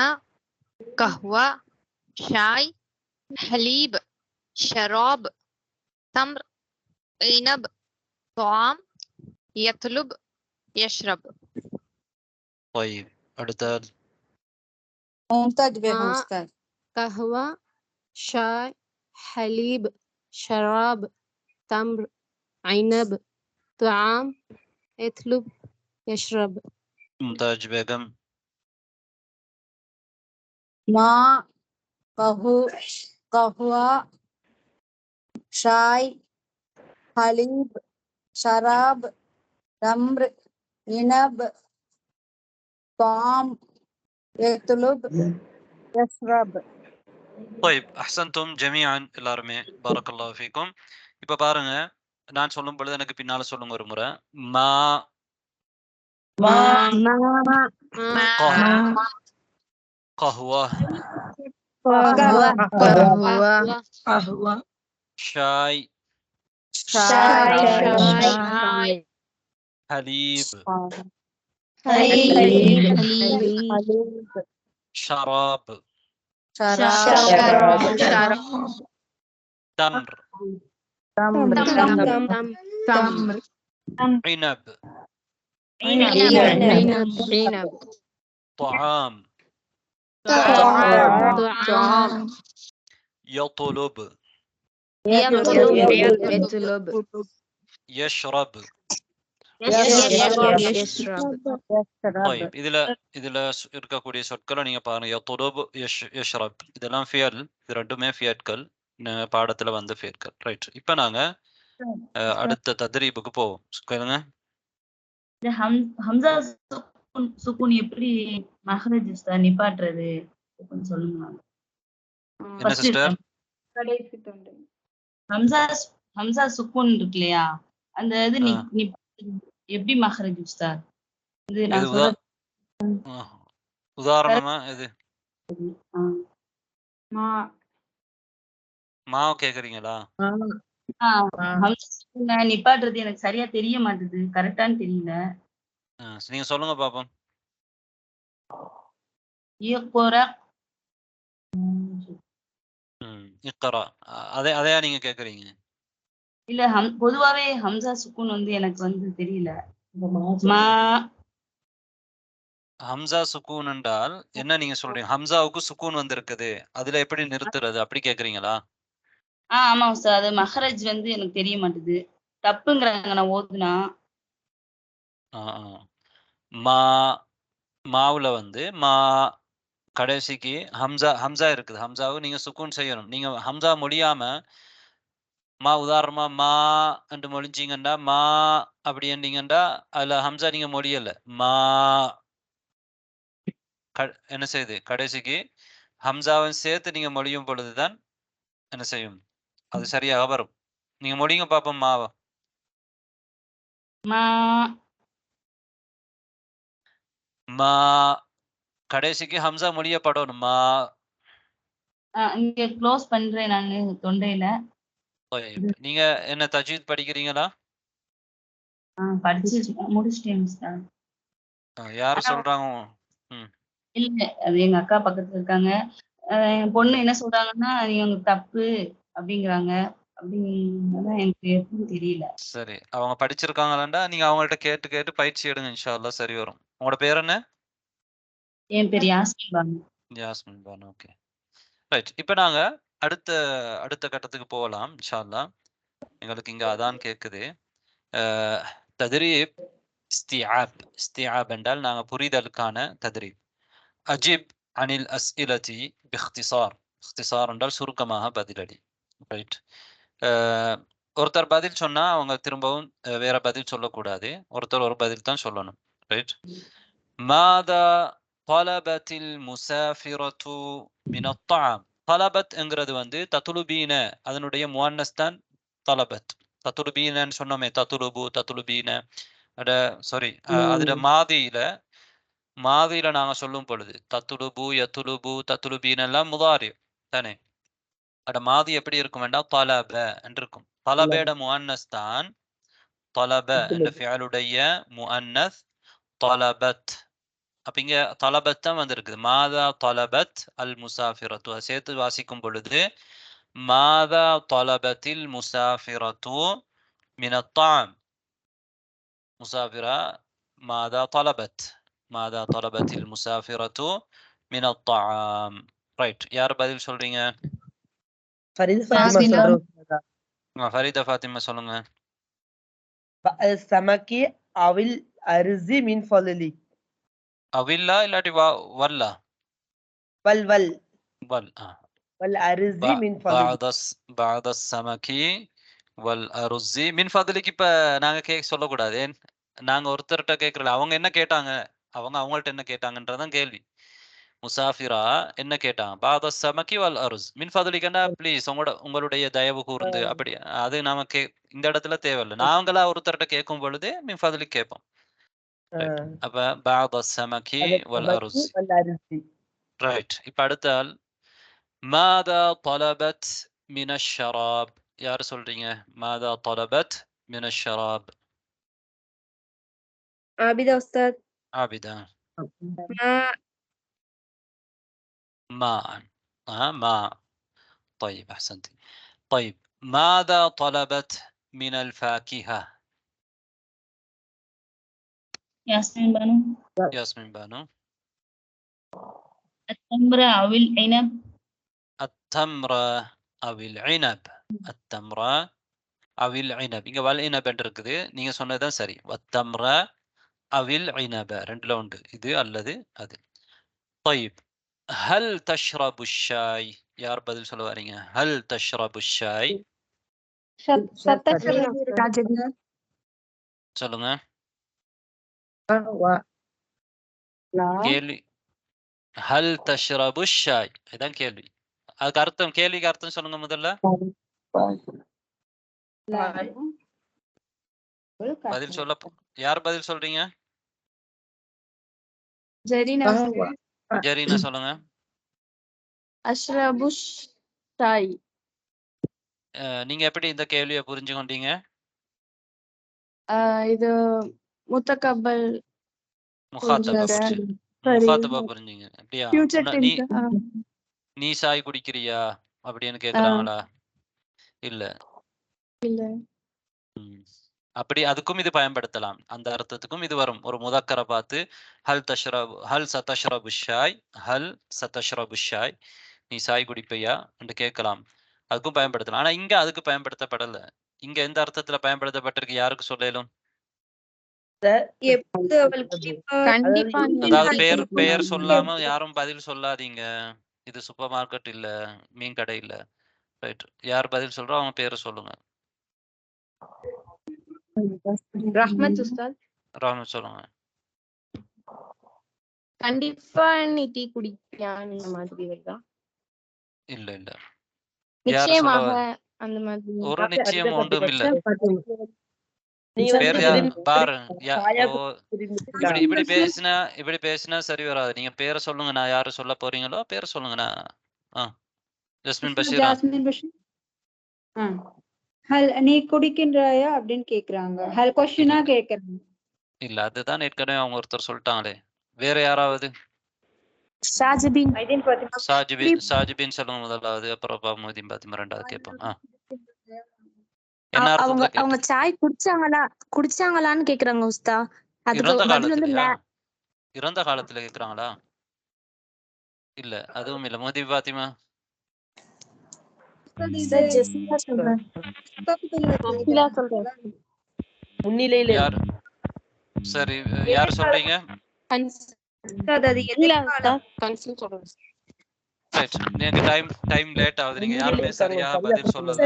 قهوة شاي حليب شراب تمر عنب طعام يطلب يشرب. طيب, அடுத்த ممتاز بكم ماء أستاذ. قهوة شاي حليب شراب تمر عنب طعام يطلب يشرب மும்தாஜ் பேகம். ماء قهوة شاي حليب شراب تمر عنب طعام يطلب يشرب. طيب احسنتم جميعا எல்லாருமே பாரக்கல்லாஹு ஃபீக்கும். இப்ப பாருங்க, நான் சொல்லும் பொழுது எனக்கு பின்னால சொல்லுங்க ஒரு முறை. மா قهوة قهوة شاي شاي حليب حليب شراب شراب تمر تمر عنب عنب طعام طعام يطلب يطلب يشرب. يشرب طيب இதுல இருக்கக்கூடிய சொற்களை நீங்க பாருங்க. يطلب يشرب இதெல்லாம் ஃபியல். இது ரெண்டுமே ஃபியட்கள், பாடத்துல வந்து ஃபியட்கள். ரைட். இப்ப நாங்க அடுத்த தத்ரீபுக்கு போவோம். கேளுங்க. இந்த ஹம்சா சுக்குன் எப்படி மஹ்ரஜ் உஸ்தாத் நிப்பாட்டுறது கொஞ்சம் சொல்லுங்க. என்ன சிஸ்டர்? கடைசி தொண்டை. ஹம்சா சுக்குன் இருக்கு இல்லையா, அந்த இது எப்படி மஹ்ரஜ் உஸ்தாத்? இது நான் சொல்றது உதாரணமா இது மாவு கேக்குறீங்களா? ஹம்சா சுக்குன் நிப்பாட்டுறது எனக்கு சரியா தெரிய மாட்டுது, கரெக்டான்னு தெரியல. நீங்க சொல்லுங்க பாப்போம். இக்ரா அதையா நீங்க கேக்குறீங்க? இல்ல பொதுவாவே ஹம்சா சுக்குன் வந்து எனக்கு வந்து தெரியல. ஹம்சா சுக்கூன் என்றால் என்ன நீங்க சொல்றீங்க? ஹம்சாவுக்கு சுக்கூன் வந்து இருக்குது, அதுல எப்படி நிறுத்துறது அப்படி கேக்குறீங்களா? ஆமா உஸ்தாத், அது மஹ்ரஜ் வந்து எனக்கு தெரிய மாட்டுது, தப்புங்கிறாங்க நான் ஓதுனா. மா மாவுல வந்து மா கடைசிக்கு ஹம்சா இருக்குது. ஹம்சாவை நீங்க சுக்கூன் செய்யணும். நீங்க ஹம்சா முடியாம மா உதாரணமா மா என்று மொழிஞ்சிங்கன்னா மா அப்படி என்னீங்கன்னா அதுல ஹம்சா நீங்க மொழியல. மா என்ன செய்யுது, கடைசிக்கு ஹம்சாவை சேர்த்து நீங்க மொழியும் பொழுதுதான் என்ன செய்யும், அது சரியாக வரும். நீங்க மொழிங்க பாப்போம். மாவா மா கடைசிக்கு ஹம்சா மொழியப்படணும். மா இங்க க்ளோஸ் பண்றேன் நானு தொண்டையில. நீங்க என்ன தஜ்வீத் படிக்கிறீங்களா? படிச்சு முடிச்சிட்டேன் உஸ்தாத். யாரு சொல்றாங்க? இல்ல, அது எங்க அக்கா பக்கத்துல இருக்காங்க. என் பொண்ணு என்ன சொல்றாங்கன்னா நீங்க தப்பு அப்படிங்கிறாங்க. அப்படிங்கறதான் எனக்கு எப்பவும் தெரியல. சரி, அவங்க படிச்சிருக்காங்களாண்டா நீங்க அவங்கள்ட்ட கேட்டு கேட்டு பயிற்சி எடுங்க, இன்ஷா அல்லாஹ் சரி வரும். உங்களோட பேர் என்ன? என் பேர் யாஸ்மின் பானு. யாஸ்மின் பானு. Okay right. இப்போ நாங்க அடுத்த கட்டத்துக்கு போகலாம் இன்ஷா அல்லாஹ். எங்களுக்கு இங்க அதான் கேக்குது. தத்ரீப் இஸ்திஆப் என்றால் நாங்க புரிதலுக்கான தத்ரீப். அஜிப் அனில் அஸ்இலதி பிக்திசார். இக்திசார் என்றால் சுருக்கமாக பதிலடி. ரைட். ஒருத்தர் பதில் சொன்னா அவங்க திரும்பவும் வேற பதில் சொல்லக்கூடாது. ஒருத்தர் ஒரு பதில் தான் சொல்லணும். ரைட். மாதா தலபத்தில் முசாஃபிரத்து மின் அத்அம். தலபத் என்கிறது வந்து தத்லுபீன, அதனுடைய முஅன்னஸ் தான் தலபத். தத்லுபீனன்னு சொன்னோமே, தத்லுபீன சாரி, அதுல மாதியில நாங்க சொல்லும் பொழுது தத்லுபு யத்லுபு தத்லுபீன எல்லாம் முதாரி தானே. அட மாதி எப்படி இருக்கும் வேண்டாம், தலப என்று இருக்கும். தலபேட முஅன்னஸ் தான் தலப என்ற ஃபிஅலுடைய முஅன்னஸ் தலபத். அப்ப இங்க தலபத் தான் வந்திருக்குது. மாதா தலபத் அல் முசாஃபிரத்து. சேர்த்து வாசிக்கும் பொழுது மாதா தலபத்தில் முசாஃபிரத்து மின் அத்அம். முசாஃபிரா மாதா தலபத், மாதா தொலபத்தில் முசாஃபிரத்து மின தாம். ரைட், யார் பதில் சொல்றீங்க? ஃபரீதா ஃபாத்திமா ஃபாத்திமா சொல்றோம். ஃபரீதா ஃபாத்திமா சொல்லுங்க. சமக்கி அவில் அரிசி மின் ஃபலலி. அவில்லா இல்லாட்டி வல்லா? வல் வல் வல். வல் அரிசி மின் ஃபலலி. بعد السمك والأرز من فضلك. இப்ப நாங்க சொல்லக்கூடாது. நாங்க ஒருத்தர்கிட்ட கேட்கறல, அவங்க என்ன கேட்டாங்க, அவங்கள்ட்ட என்ன கேட்டாங்கன்றதான் கேள்வி. முசாஃபிரா என்ன கேட்டாங்க? بعد السمك والأرز من فضلكன்னா ப்ளீஸ் உங்களுடைய தயவு கூர்ந்து அப்படி, அது நாம இந்த இடத்துல தேவையில்லை. நாங்களா ஒருத்தர்கிட்ட கேட்கும் பொழுது மின் ஃபضلك கேட்போம். அப்ப بعد السمك والأرز. ரைட். இப்ப அடுத்தால் ماذا طلبت من الشراب. யார் சொல்றீங்க? ماذا طلبت من الشراب. ஆபிதா உஸ்தாத். عابدة. ماء. ماء. طيب أحسنت. طيب ماذا طلبت من الفاكهة. ياسمين بانو. ياسمين بانو. التمر أو العنب. التمر أو العنب. التمر أو العنب. இங்க வல் இனப் இருக்குது. நீங்க சொன்னதுதான் சரி. التمر أو العنب ரெண்டுல உண்டு, இது அல்லது அது. طيب هل تشرب الشاي. யார் பதில் சொல்ல வரீங்க? هل تشرب الشاي. சொல்லுங்க. கேள்வி هل تشرب الشاي இதான் கேள்வி. அதுக்கு அர்த்தம், கேள்விக்கு அர்த்தம் சொல்லுங்க முதல்ல. பதில் சொல்ல யார் பதில் சொல்றீங்க? ஜெரீனா சொல்லுங்க. அஷ்ரபு ஷாய். நீங்க எப்படி இந்த கேள்வியை புரிஞ்சு கொண்டீங்க? இது முத்தகப்பல் முகாத்தபா புரிஞ்சீங்க. அப்படியா? நீ சாய் குடிக்கிறியா அப்படின்னு கேக்குறாங்களா? இல்ல. அப்படி அதுக்கும் இது பயன்படுத்தலாம். அந்த அர்த்தத்துக்கும் இது வரும். ஒரு முதக்கரை பார்த்து ஹல் சதஷ்ரபு ஷாய், ஹல் சதஷ்ரபு ஷாய், நீ சாய் குடிப்பையா என்று கேட்கலாம். அதுக்கும் பயன்படுத்தலாம். ஆனா இங்க அதுக்கு பயன்படுத்தப்படல. இங்க எந்த அர்த்தத்துல பயன்படுத்தப்பட்டிருக்கு யாருக்கு சொல்லலும்? அதாவது பெயர் சொல்லாம யாரும் பதில் சொல்லாதீங்க. இது சூப்பர் மார்க்கெட் இல்ல, மீன் கடை இல்ல. ரைட், யார் பதில் சொல்றோம் அவங்க பேரை சொல்லுங்க. ரஹ்மத் உஸ்தாத். ரஹ்மத் சொல்லுங்க. கண்டிப்பா நீ டீ குடிப்பியா அந்த மாதிரி வருதா? இல்ல இல்ல, நிச்சயமாக அந்த மாதிரி ஒரு நிச்சயம் ஒன்றும் இல்ல. பாரு, இப்படி பேசினா சரி வராது. நீங்க பேரை சொல்லுங்க, நான் யாரு சொல்ல போறீங்களோ பேரை சொல்லுங்க. ஜஸ்மின் பஷீரா. நீ குடிக்கின்றாயா அப்படின்னு கேக்குறாங்க. ஹல் क्वेश्चनா கேக்குறாங்க. இல்ல, அதுதான் ஏற்கனவே அவங்க ஒருத்தர் சொல்லிட்டாங்களே. வேற யாராவது? சாஜிபின் சொல்லுங்க முதலாவது, அப்புறம் பாமுதீன் பாத்திமா ரெண்டாவது கேட்போம். என்ன அர்த்தத்துல அவங்க சாய் குடிச்சாங்களான்னு கேக்குறாங்க உஸ்தா. இறந்த காலத்துல கேக்குறாங்களா? இல்ல, அதுவும் இல்ல. முஹதி பாத்திமா. யார் சரி, யார் சொல்றீங்க? டைம் லேட் ஆகுது. நீங்க யாருமே சரியா பதில் சொல்லல.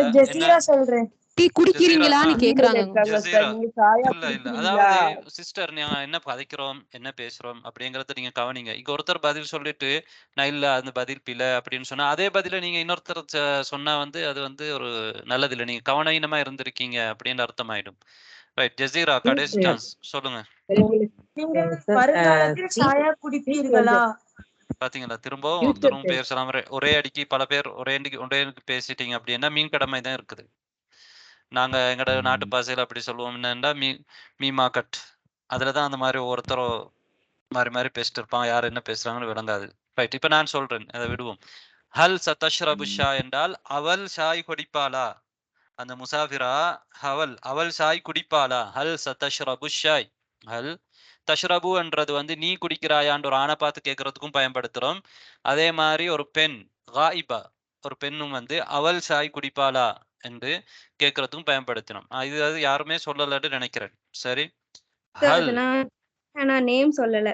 டீ குடிக்கிறீங்களான்னு கேக்குறாங்க. இல்ல இல்ல, அதாவது சிஸ்டர், நீங்க என்ன பதைக்கிறோம் என்ன பேசுறோம் அப்படிங்கறத நீங்க கவனிங்க. இங்க ஒருத்தர் பதில் சொல்லிட்டு நான் இல்ல அந்த பதில் பிழை அப்படின்னு சொன்னா, அதே பதில நீங்க இன்னொருத்தர் சொன்னா அது ஒரு நல்லது இல்ல. நீங்க கவனீனமா இருந்திருக்கீங்க அப்படின்னு அர்த்தம் ஆயிடும். ரைட், ஜசீரா கடைசி சான்ஸ் சொல்லுங்க. பாத்தீங்களா, திரும்பவும் ஒருத்தரும் பேர் சொல்லாம ஒரே அடிக்கு பல பேர் ஒரே பேசிட்டீங்க அப்படின்னா மீன் கடமை தான் இருக்குது. நாங்க எங்கட நாட்டு பாசையில அப்படி சொல்லுவோம், என்னன்னா மீமா கட். அதுலதான் அந்த மாதிரி ஒவ்வொருத்தரும் மாறி மாறி பேசிட்டு இருப்பாங்க. யார் என்ன பேசுறாங்கன்னு விளங்காது. ரைட், இப்ப நான் சொல்றேன், அதை விடுவோம். ஹல் சதஷ்ரபு ஷா என்றால் அவள் ஷாய் குடிப்பாளா? அந்த முசாஃபிரா அவள் ஷாய் குடிப்பாளா? ஹல் சதஷ்ரபு ஷாய். ஹல் தஷ்ரபுன்றது வந்து நீ குடிக்கிறாயான்ற ஒரு ஆணை பார்த்து கேட்கறதுக்கும் பயன்படுத்துறோம். அதே மாதிரி ஒரு பெண் காயிபா ஒரு பெண்ணும் வந்து அவள் சாய் குடிப்பாளா என்று கேட்கறதுக்கும் பயன்படுத்தினோம். இது அது யாருமே சொல்லலன்னு நினைக்கிறேன். சரி, ஹல் நான் நேம் சொல்லல.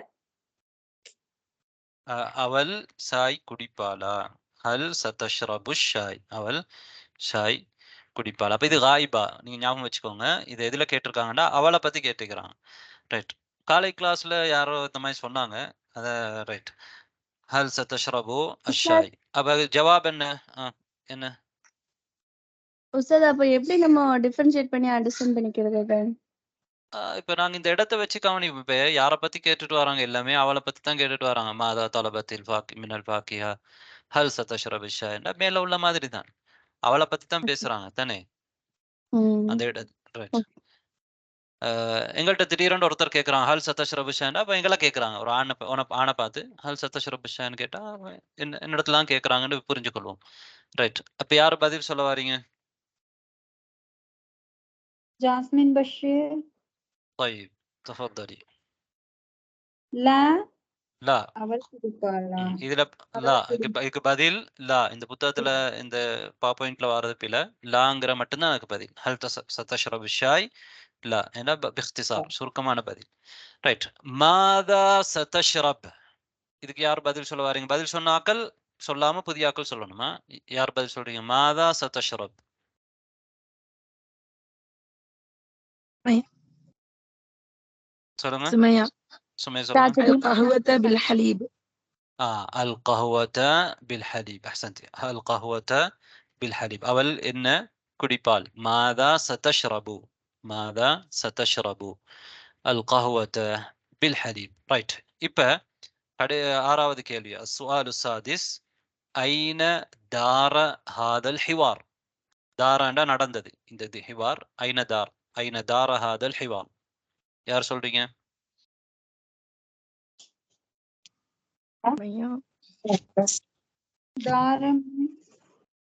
அவள் சாய் குடிப்பாளா, ஹல் சதஷ்ரபு ஷாய், அவள் ஷாய் குடிப்பாளா. அப்ப இது காயிபா, நீங்க ஞாபகம் வச்சுக்கோங்க. இது எதுல கேட்டிருக்காங்கன்னா அவளை பத்தி கேட்டுக்கிறாங்க. ரைட், காலை கிளாஸ்ல யாரோ இந்த மாதிரி சொன்னாங்க அத. ரைட், ஹல் சதஷ்ரபு அஷாய். அப்ப ஜவாப் என்ன? என்ன உஸ்தாத் அப்ப எப்படி நம்ம டிஃபரன்ஷியேட் பண்ணி அண்டர்ஸ்டாண்ட் பண்ணிக்கிறது? இப்ப நாங்க இந்த இடத்த வச்சு கவனிப்போம். இப்ப யாரை பத்தி கேட்டுட்டு வராங்க, எல்லாமே அவளை பத்தி தான் கேட்டுட்டு வராங்க. மாதா தலபத்தில் மினல் பாக்கியா ஹல் சதஷ்ரபு ஷாய், மேல உள்ள மாதிரி தான் அவளை பத்தி தான் பேசுறாங்க தானே அந்த இடம். ரைட், எங்கள்கிட்ட திடீரென்று ஒருத்தர் கேட்குறாங்க ஹல் சத்தஷ்ரபு ஷான். அப்போ எங்கெல்லாம் கேட்குறாங்க ஒரு ஆணை பார்த்து ஹல் சத்தஷ்ரபு ஷான்னு கேட்டால் என்னிடத்துலாம் கேட்குறாங்கன்னு புரிஞ்சுக்கொள்வோம். ரைட், அப்போ யார் பதில் சொல்ல வாரீங்க? ஜாஸ்மின் பஷீர். طيب تفضلي. லா லா, அவள் குடிப்பாளா? இதுல லா இதுக்கு பதில் லா. இந்த புத்தகத்துல இந்த பாயிண்ட்ல வர்றது பில லாங்கிற மட்டும்தான் அதுக்கு பதில். ஹல் சத்தஷ்ரபு ஷாய் லா, ஏன்னா பிக்திசார் சுருக்கமான பதில். ரைட், மாதா சதஷ்ரப், இதுக்கு யார் பதில் சொல்ல வாரீங்க? பதில் சொன்ன ஆக்கள் சொல்லாம புதிய ஆக்கள் சொல்லணுமா? யார் பதில் சொல்றீங்க? மாதா சதஷ்ரப். சொல்லுங்க. சுமையா. சுமையா சொல்லுங்க. القهوة بالحليب. القهوة بالحليب. أحسنتي. القهوة بالحليب. أول إن குடிப்பால். ماذا ستشرب؟ ماذا ستشرب؟ القهوة بالحليب. ரைட், இப்ப ஆறாவது கேள்வி. السؤال السادس أين دار هذا الحوار؟ தாராண்டா நடந்தது இந்த ஹிவார். ஐன தார், ஐன தார ஹாதல் ஹிவார். யார் சொல்றீங்க?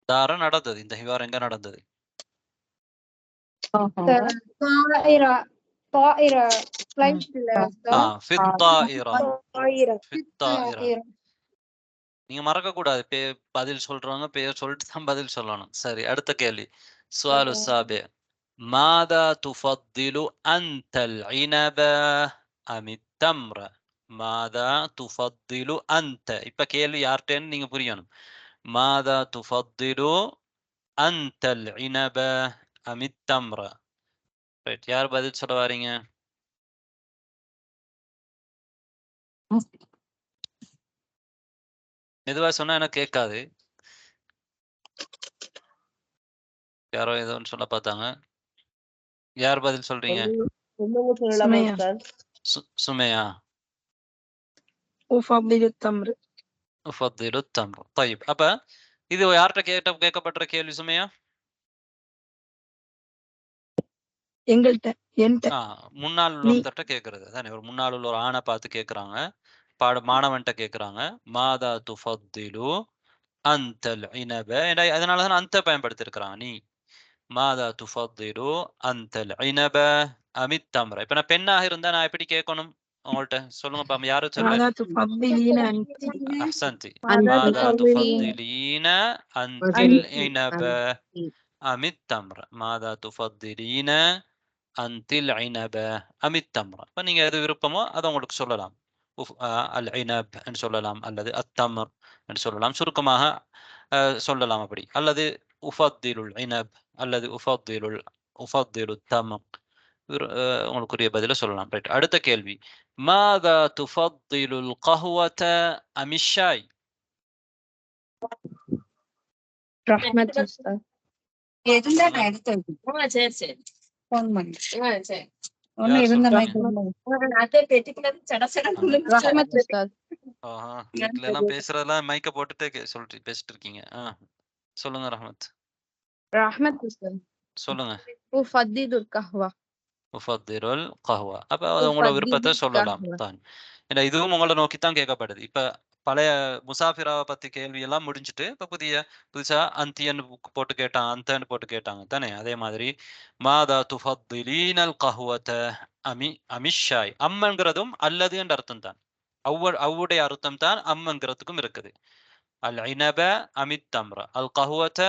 தார நடந்தது, இந்த ஹிவார் எங்க நடந்தது? நீங்க மறக்க கூடாது, பதில் சொல்றவங்க பேர் சொல்லிட்டு தான் பதில் சொல்லணும். சரி, அடுத்த கேள்வி. சுஆலு சாபி. மாதா துஃபத்திலு அன்தல் இனப அமித் தம்ர? மாதா துஃபத்திலு அன்த. இப்ப கேள்வி யார்கிட்டன்னு நீங்க புரியணும். மாதா துஃபத்திலு அன்தல் இனப அமித் தம்ர? ரைட், யார் பதில் சொல்ல வாரீங்க? மெதுவா சொன்னா எனக்கு கேட்காது. யாரோ ஏதோ ஒன்று சொல்ல பார்த்தாங்க. யார் பதில் சொல்றீங்க? சுமையா. உஃபத்திலு தம்ர். உஃபத்திலு தம்ர். طيب, அப்ப இது யார்கிட்ட கேட்கப்பட்ட கேள்வி சுமையா? எங்கள்கிட்ட, என்கிட்ட. முன்னாள் உள்ளவர்கிட்ட கேட்கறது தானே. ஒரு முன்னாள் உள்ள ஒரு ஆணை பார்த்து கேட்கறாங்க, மாணவன்கிட்ட கேட்கறாங்க. மாதா துஃபத்திலு அன்தல் இனப. அதனாலதான் அந்த பயன்படுத்திருக்கிறாங்க. நீ மாதா துஃபத்திலு அன்தல் இனப அமித் தம்ர. இப்ப நான் பெண்ணாக இருந்தா நான் எப்படி கேட்கணும் உங்கள்கிட்ட? சொல்லுங்க, யாரும் சொல்லுங்க. அஹ்சன்தி. மாதா துஃபத்திலீன அன்தில் இனப அமித் தம்ர. மாதா துஃபத்திலீன அன்தில் ஐனப அமித் தம்ர. இப்போ நீங்க எது விருப்பமோ அதை உங்களுக்கு சொல்லலாம். அல் ஐனப் என்று சொல்லலாம், அல்லது அத்தம்ர் என்று சொல்லலாம். சுருக்கமாக சொல்லலாம் அப்படி. அல்லது உஃபத்திலுல் ஐனப் அல்லது உஃபத்திலு தம்ர், உங்களுக்குரிய பதில சொல்லலாம். ரைட், அடுத்த கேள்வி. மாதா துஃபத்திலுல் கஹ்வத அமிஷ் ஷாய்? ரஹ்மத் உஸ்தாத். எதுல எடுத்து வைக்கணும்? சரி சரி, ஃபோன் பண்ணு. சரி, ஒண்ணு இருந்த அதே பெட்டிக்குள்ள சடசடன்னு ரஹ்மத் உஸ்தாத். வீட்ல எல்லாம் பேசுறதெல்லாம் மைக்க போட்டுட்டு சொல்லிட்டு பேசிட்டு இருக்கீங்க. சொல்லுங்க ரஹ்மத். ரஹ்மத் உஸ்தாத் சொல்லுங்க. உஃபத்திலுல் கஹ்வா. உஃபத்திலுல் கஹ்வா. அப்ப அது உங்களோட விருப்பத்தை சொல்லலாம் தான். ஏன்னா இதுவும் உங்களை நோக்கி தான் கேட்கப்படுது. இப்ப பழைய முசாஃபிராவை பத்தி கேள்வி எல்லாம் முடிஞ்சுட்டு இப்ப புதுசா அந்தியன்னு போட்டு கேட்டாங்க, அந்தன்னு போட்டு கேட்டாங்க தானே. அதே மாதிரி மாதா துஃபத்திலீனல் கஹ்வத அமிஷாய். அம்ங்கிறதும் அல்லது என்ற அர்த்தம் தான். அவ்வுடைய அர்த்தம் தான் அம்ங்கிறதுக்கும் இருக்குது. அல் இனப அமித் தம்ர, அல் கஹுவத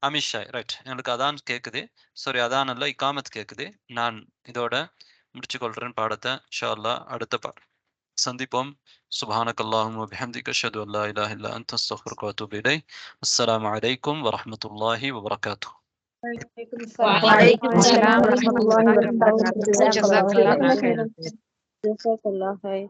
அமிஷாய். ரைட், எனக்கு அதான் கேக்குது. சாரி, அதான் அல்ல, இகாமத் கேக்குது. நான் இதோட முடிச்சு கொள்றேன் பாடத்தை. இன்ஷா அல்லாஹ் அடுத்த சந்திப்போம். சுப்ஹானக அல்லாஹும்ம வ பிஹம்திக அஷ்ஹது அல்லா இலாஹா இல்லா அன்த அஸ்தக்ஃபிருக வ அத்தூபு இலைக். அஸ்ஸலாமு அலைக்கும் வ ரஹ்மத்துல்லாஹி வ பரகாத்துஹு. وعليكم السلام ورحمة الله وبركاته. ஜஸாக்கல்லாஹ் جزاك الله خير.